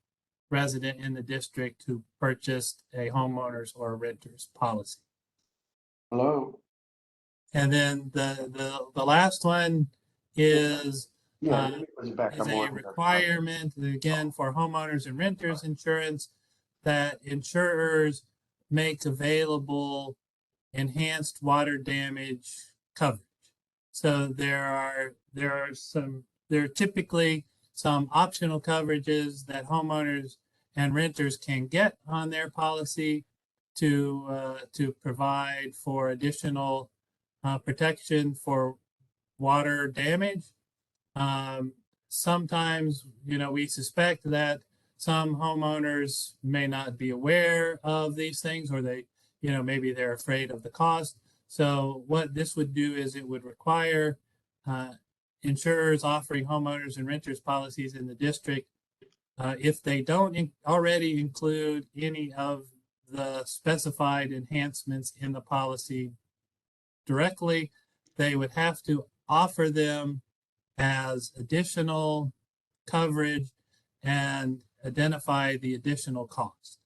S10: resident in the district who purchased a homeowner's or a renter's policy.
S11: Hello.
S10: And then the last one is a requirement, again, for homeowners and renters insurance, that insurers make available enhanced water damage coverage. So there are typically some optional coverages that homeowners and renters can get on their policy to provide for additional protection for water damage. Sometimes, we suspect that some homeowners may not be aware of these things, or they, maybe they're afraid of the cost. So what this would do is it would require insurers offering homeowners and renters policies in the district, if they don't already include any of the specified enhancements in the policy directly, they would have to offer them as additional coverage and identify the additional cost.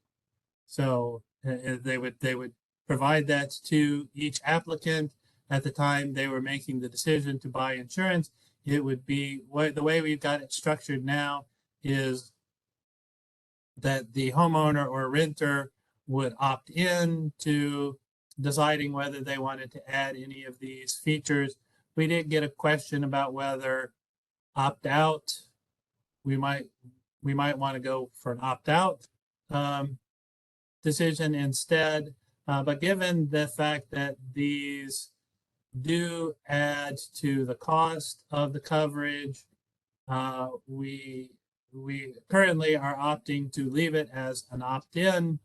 S10: So they would provide that to each applicant at the time they were making the decision to buy insurance. It would be the way we've got it structured now is that the homeowner or renter would opt in to deciding whether they wanted to add any of these features. We did get a question about whether opt out. We might want to go for an opt out decision instead. But given the fact that these do add to the cost of the coverage, we currently are opting to leave it as an opt-in,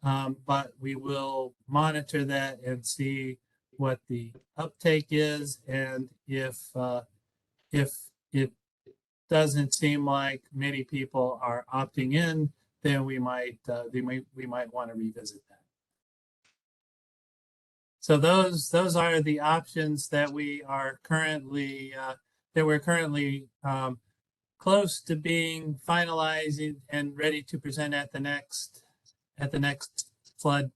S10: but we will monitor that and see what the uptake is, and if it doesn't seem like many people are opting in, then we might want to revisit that. So those are the options that we are currently close to being finalized and ready to present at the next flood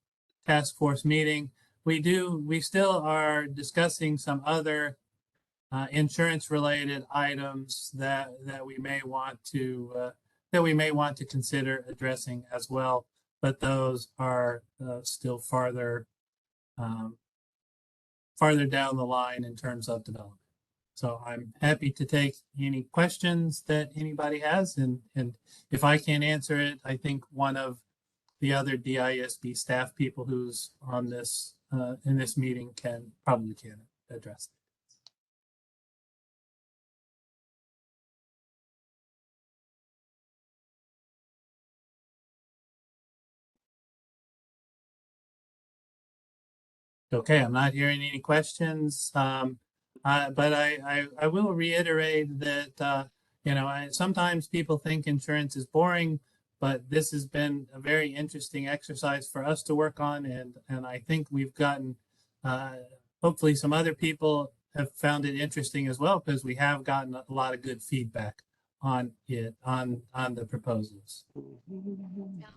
S10: task force meeting. We still are discussing some other insurance related items that we may want to consider addressing as well, but those are still farther down the line in terms of development. So I'm happy to take any questions that anybody has, and if I can't answer it, I think one of the other DISB staff people who's on this in this meeting can address it. Okay, I'm not hearing any questions, but I will reiterate that sometimes people think insurance is boring, but this has been a very interesting exercise for us to work on, and I think we've gotten hopefully some other people have found it interesting as well, because we have gotten a lot of good feedback on the proposals.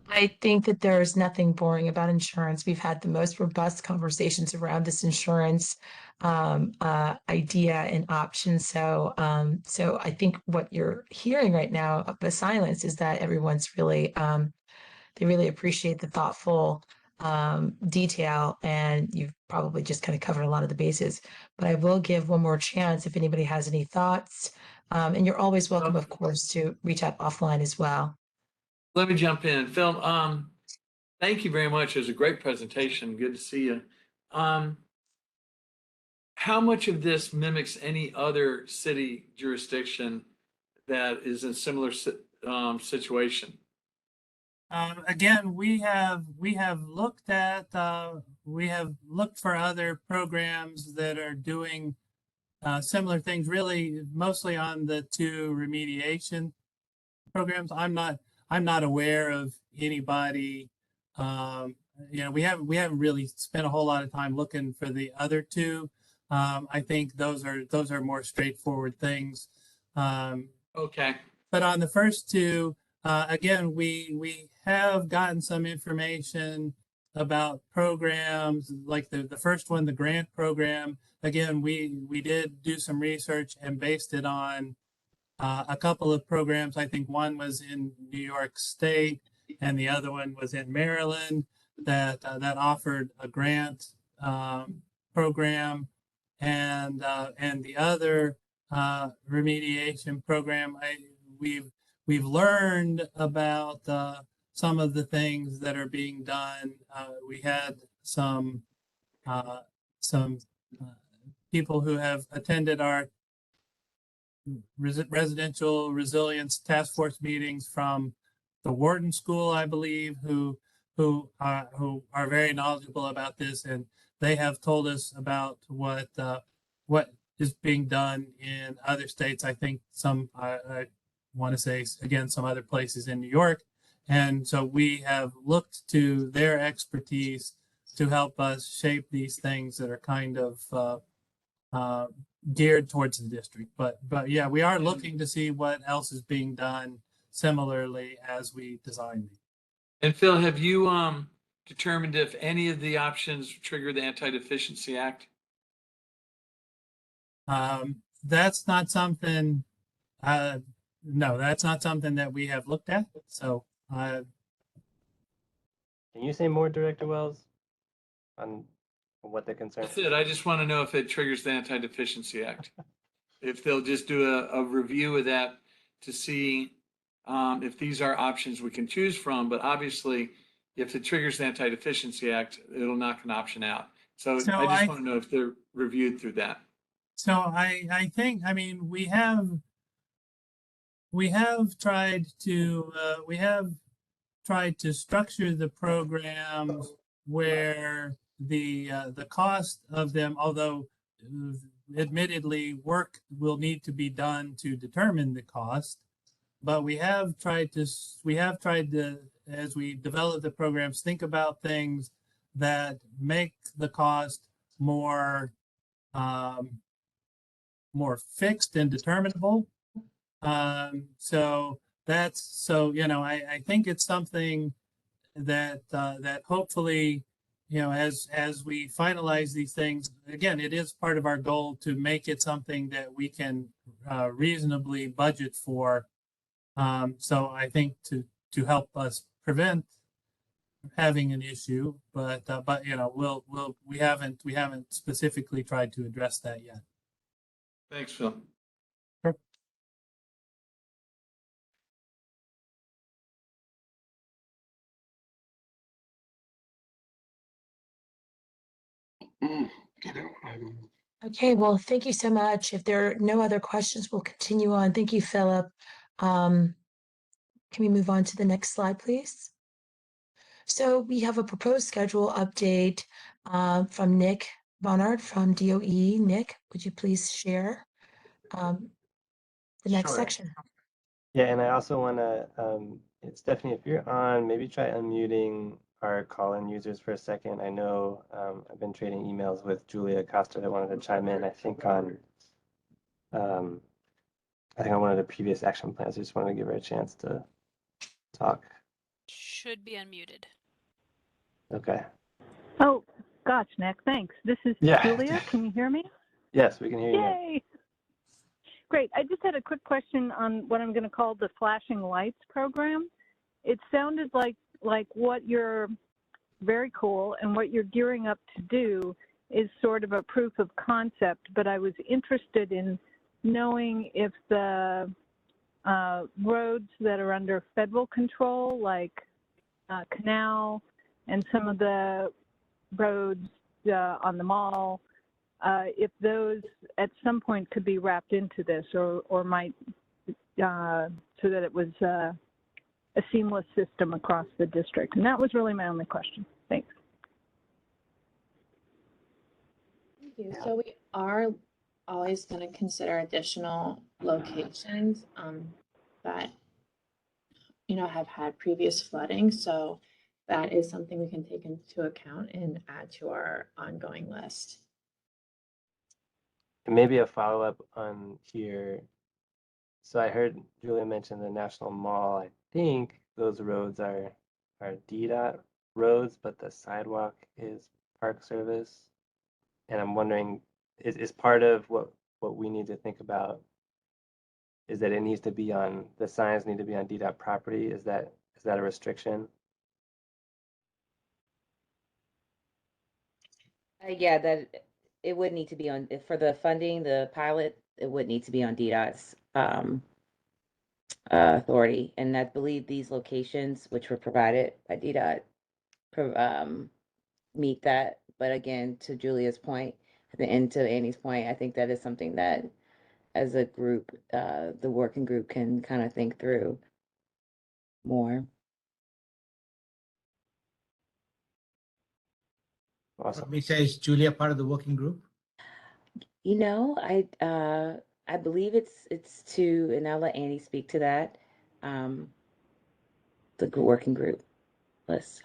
S1: I think that there's nothing boring about insurance. We've had the most robust conversations around this insurance idea and option. So I think what you're hearing right now, the silence, is that everyone's really they really appreciate the thoughtful detail, and you've probably just kind of covered a lot of the bases. But I will give one more chance if anybody has any thoughts. And you're always welcome, of course, to reach out offline as well.
S3: Let me jump in. Phil, thank you very much. It was a great presentation. Good to see you. How much of this mimics any other city jurisdiction that is in a similar situation?
S10: Again, we have looked for other programs that are doing similar things, really mostly on the two remediation programs. I'm not aware of anybody. We haven't really spent a whole lot of time looking for the other two. I think those are more straightforward things.
S3: Okay.
S10: But on the first two, again, we have gotten some information about programs like the first one, the grant program. Again, we did do some research and based it on a couple of programs. I think one was in New York State and the other one was in Maryland that offered a grant program, and the other remediation program. We've learned about some of the things that are being done. We had some people who have attended our residential resilience task force meetings from the Wharton School, I believe, who are very knowledgeable about this, and they have told us about what is being done in other states. I think I want to say again some other places in New York, and so we have looked to their expertise to help us shape these things that are kind of geared towards the district. But yeah, we are looking to see what else is being done similarly as we design these.
S3: And Phil, have you determined if any of the options trigger the Anti-Deficiency Act?
S10: That's not something. No, that's not something that we have looked at. So,
S6: can you say more, Director Wells, on what the concern?
S3: That's it. I just want to know if it triggers the Anti-Deficiency Act. If they'll just do a review of that to see if these are options we can choose from. But obviously, if it triggers the Anti-Deficiency Act, it'll knock an option out. So I just want to know if they're reviewed through that.
S10: So I think, I mean, we have tried to structure the programs where the cost of them, although admittedly work will need to be done to determine the cost, but we have tried to, as we develop the programs, think about things that make the cost more fixed and determinable. So I think it's something that hopefully as we finalize these things, again, it is part of our goal to make it something that we can reasonably budget for. So I think to help us prevent having an issue, but we haven't specifically tried to address that yet.
S3: Thanks, Phil.
S1: Okay, well, thank you so much. If there are no other questions, we'll continue on. Thank you, Philip. Can we move on to the next slide, please? So we have a proposed schedule update from Nick Bonard from DOE. Nick, would you please share the next
S6: Sure.
S1: section?
S6: Yeah, and I also want to, Stephanie, if you're on, maybe try unmuting our call-in users for a second. I know I've been trading emails with Julia Costa that wanted to chime in, I think on one of the previous action plans. I just wanted to give her a chance to talk.
S14: Should be unmuted.
S6: Okay.
S15: Oh, gosh, Nick, thanks. This is
S6: Yeah.
S15: Julia. Can you hear me?
S6: Yes, we can hear you now.
S15: Yay! Great. I just had a quick question on what I'm going to call the flashing lights program. It sounded like what you're very cool and what you're gearing up to do is sort of a proof of concept, but I was interested in knowing if the roads that are under federal control, like Canal and some of the roads on the mall, if those at some point could be wrapped into this or might, so that it was a seamless system across the district. And that was really my only question. Thanks.
S12: Thank you. So we are always going to consider additional locations that, have had previous flooding. So that is something we can take into account and add to our ongoing list.
S6: And maybe a follow-up on here. So I heard Julia mention the National Mall. I think those roads are DDOT roads, but the sidewalk is Park Service. And I'm wondering, is part of what we need to think about is that it needs to be on, the signs need to be on DDOT property? Is that a restriction?
S13: Yeah, that it would need to be on, for the funding, the pilot, it would need to be on DDOT's authority. And I believe these locations, which were provided by DDOT, meet that. But again, to Julia's point, and to Annie's point, I think that is something that as a group, the working group can kind of think through more.
S6: Awesome.
S5: Lisa, is Julia part of the working group?
S13: I believe it's two, and I'll let Annie speak to that. The working group list.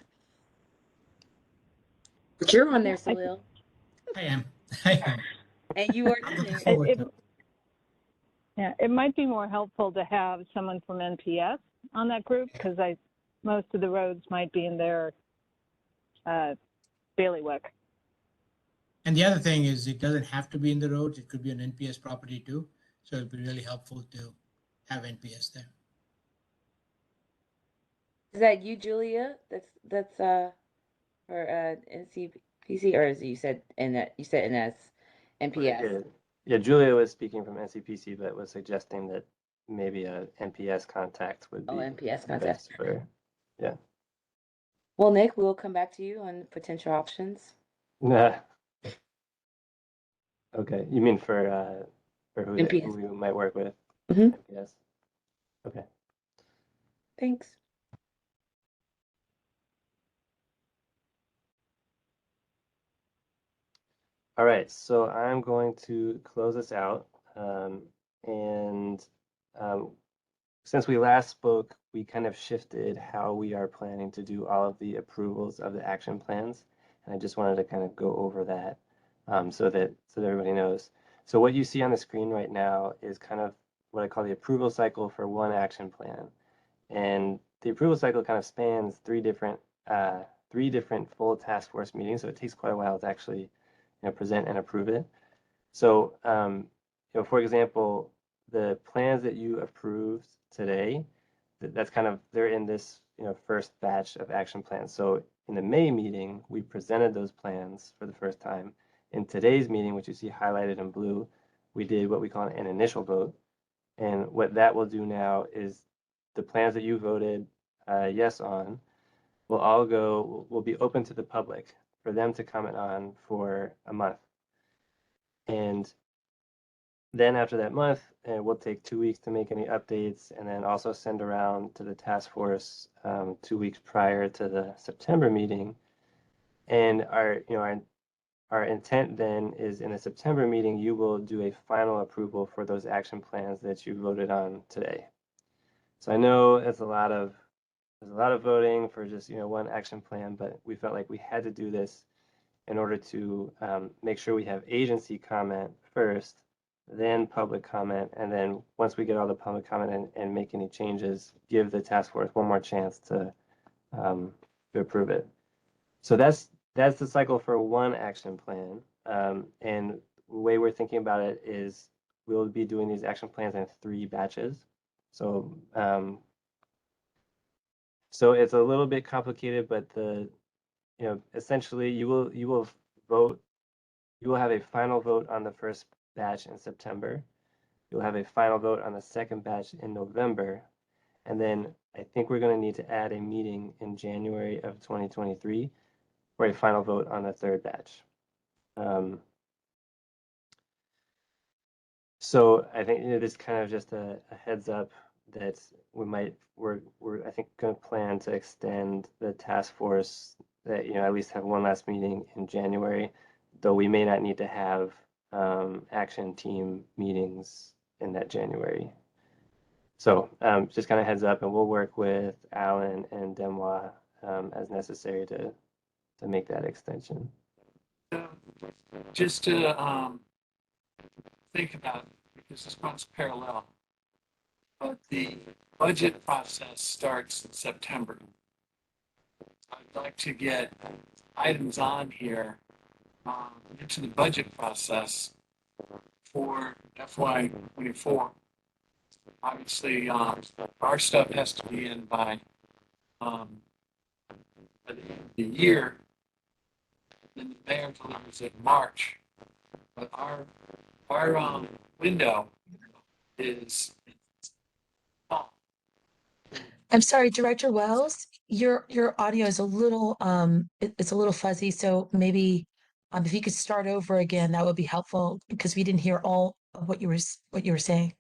S13: But you're on there, Salil.
S5: I am. I am.
S13: And you are
S5: I'm
S13: in
S5: looking
S13: there.
S5: forward to it.
S15: Yeah, it might be more helpful to have someone from NPS on that group because most of the roads might be in their bailiwick.
S5: And the other thing is it doesn't have to be in the roads. It could be an NPS property too. So it'd be really helpful to have NPS there.
S13: Is that you, Julia? That's for NCPC, or is it you said NS NPS?
S6: Yeah. Yeah, Julia was speaking from NCPC, but was suggesting that maybe a NPS contact would be
S13: NPS contact.
S6: best for, yeah.
S13: Well, Nick, we'll come back to you on potential options.
S6: Nah. Okay, you mean for who
S13: NPS.
S6: we might work with?
S13: Mhm.
S6: NPS. Okay.
S13: Thanks.
S6: All right, so I'm going to close this out. And since we last spoke, we kind of shifted how we are planning to do all of the approvals of the action plans. And I just wanted to kind of go over that so that everybody knows. So what you see on the screen right now is kind of what I call the approval cycle for one action plan. And the approval cycle kind of spans three different 3 different full task force meetings, so it takes quite a while to actually, present and approve it. So, for example, the plans that you approved today, that's kind of, they're in this, first batch of action plans. So in the May meeting, we presented those plans for the first time. In today's meeting, which you see highlighted in blue, we did what we call an initial vote. And what that will do now is the plans that you voted yes on will be open to the public for them to comment on for a month. And then after that month, we'll take 2 weeks to make any updates, and then also send around to the task force 2 weeks prior to the September meeting. And our intent then is in the September meeting, you will do a final approval for those action plans that you voted on today. So I know there's a lot of voting for just one action plan, but we felt like we had to do this in order to make sure we have agency comment first, then public comment, and then once we get all the public comment and make any changes, give the task force one more chance to approve it. So that's the cycle for one action plan. And the way we're thinking about it is we'll be doing these action plans in 3 batches. So so it's a little bit complicated, but essentially you will have a final vote on the first batch in September. You'll have a final vote on the second batch in November. And then I think we're going to need to add a meeting in January of 2023 for a final vote on the third batch. So I think this is kind of just a heads up that we're I think going to plan to extend the task force that at least have one last meeting in January, though we may not need to have action team meetings in that January. So just kind of heads up, and we'll work with Alan and Demois as necessary to make that extension.
S3: Just to think about it, because this runs parallel, but the budget process starts in September. I'd like to get items on here into the budget process for FY24. Obviously, our stuff has to be in by the end of the year. Then the mayor delivers it in March. But our window is fall.
S1: I'm sorry, Director Wells, your audio is a little it's a little fuzzy, so maybe if you could start over again, that would be helpful because we didn't hear all of what you were saying.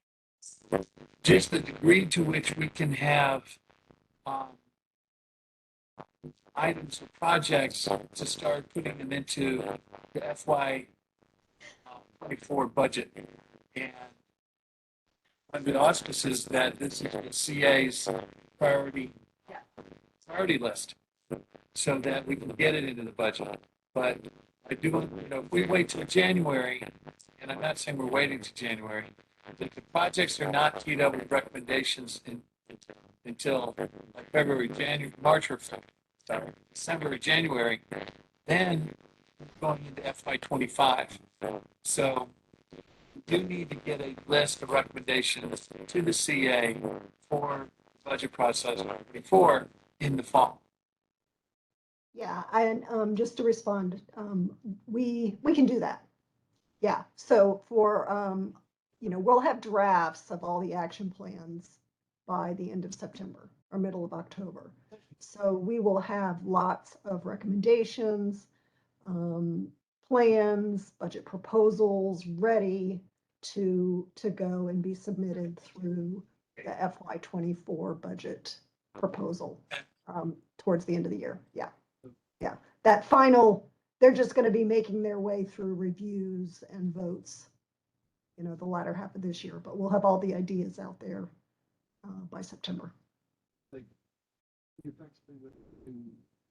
S3: Just the degree to which we can have items or projects to start putting them into the FY24 budget. And under the auspices that this is the CA's priority list so that we can get it into the budget. But I do, if we wait till January, and I'm not saying we're waiting to January, if the projects are not teed up with recommendations until like February, January, March, or December or January, then going into FY25. So we do need to get a list of recommendations to the CA for the budget process before in the fall.
S9: Yeah, and just to respond, we can do that. Yeah, so for we'll have drafts of all the action plans by the end of September or middle of October. So we will have lots of recommendations, plans, budget proposals ready to go and be submitted through the FY24 budget proposal towards the end of the year. Yeah. Yeah. That final, they're just going to be making their way through reviews and votes, the latter half of this year, but we'll have all the ideas out there by September.
S16: Like, effectively with the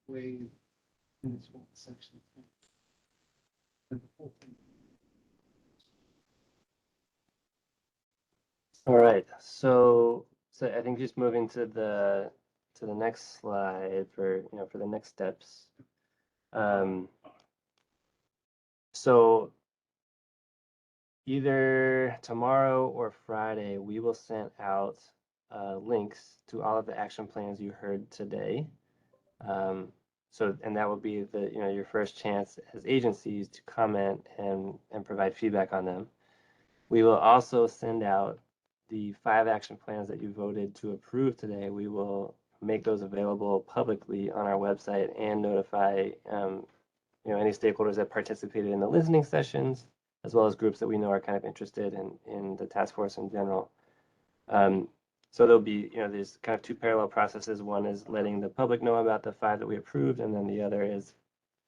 S16: way in this one section. And the whole thing.
S6: All right, so I think just moving to to the next slide for for the next steps. So either tomorrow or Friday, we will send out links to all of the action plans you heard today. And that will be the your first chance as agencies to comment and provide feedback on them. We will also send out the 5 action plans that you voted to approve today. We will make those available publicly on our website and notify any stakeholders that participated in the listening sessions, as well as groups that we know are kind of interested in the task force in general. So there'll be, there's kind of 2 parallel processes. One is letting the public know about the 5 that we approved, and then the other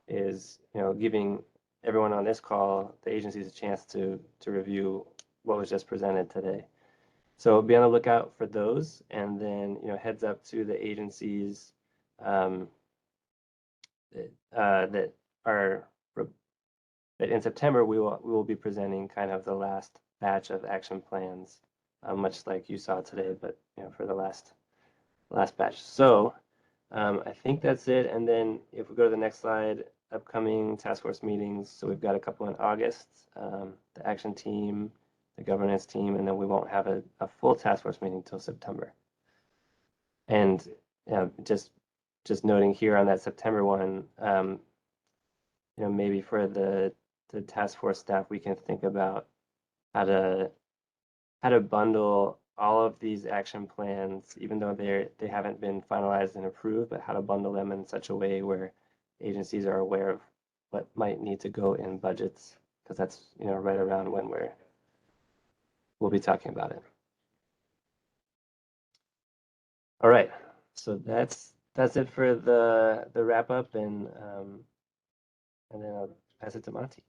S6: is giving everyone on this call, the agencies, a chance to review what was just presented today. So be on the lookout for those, and then heads up to the agencies that in September we will be presenting kind of the last batch of action plans, much like you saw today, but for the last batch. So I think that's it. And then if we go to the next slide, upcoming task force meetings. So we've got a couple in August, the action team, the governance team, and then we won't have a full task force meeting until September. And just noting here on that September one, maybe for the task force staff, we can think about how to bundle all of these action plans, even though they haven't been finalized and approved, but how to bundle them in such a way where agencies are aware of what might need to go in budgets, because that's right around when we'll be talking about it. All right, so that's it for the wrap up, and then I'll pass it to Monty.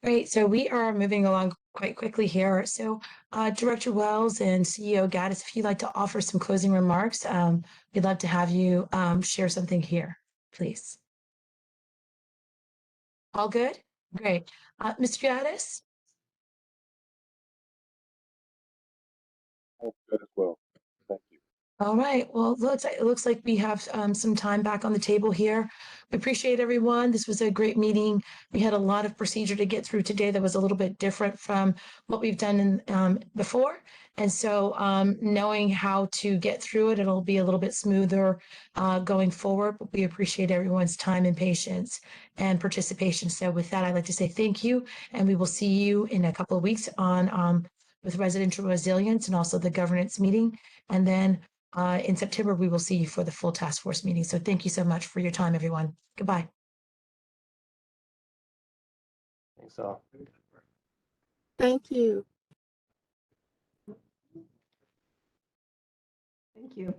S1: Great. So we are moving along quite quickly here. So Director Wells and CEO Gaddis, if you'd like to offer some closing remarks, we'd love to have you share something here, please. All good? Great. Mr. Gaddis?
S2: All good as well. Thank you.
S1: All right. Well, it looks like we have some time back on the table here. We appreciate everyone. This was a great meeting. We had a lot of procedure to get through today that was a little bit different from what we've done in before. And so knowing how to get through it, it'll be a little bit smoother going forward. But we appreciate everyone's time and patience and participation. So with that, I'd like to say thank you. And we will see you in a couple of weeks on with residential resilience and also the governance meeting. And then in September, we will see you for the full task force meeting. So thank you so much for your time, everyone. Goodbye.
S6: Thanks all.
S9: Thank you. Thank you.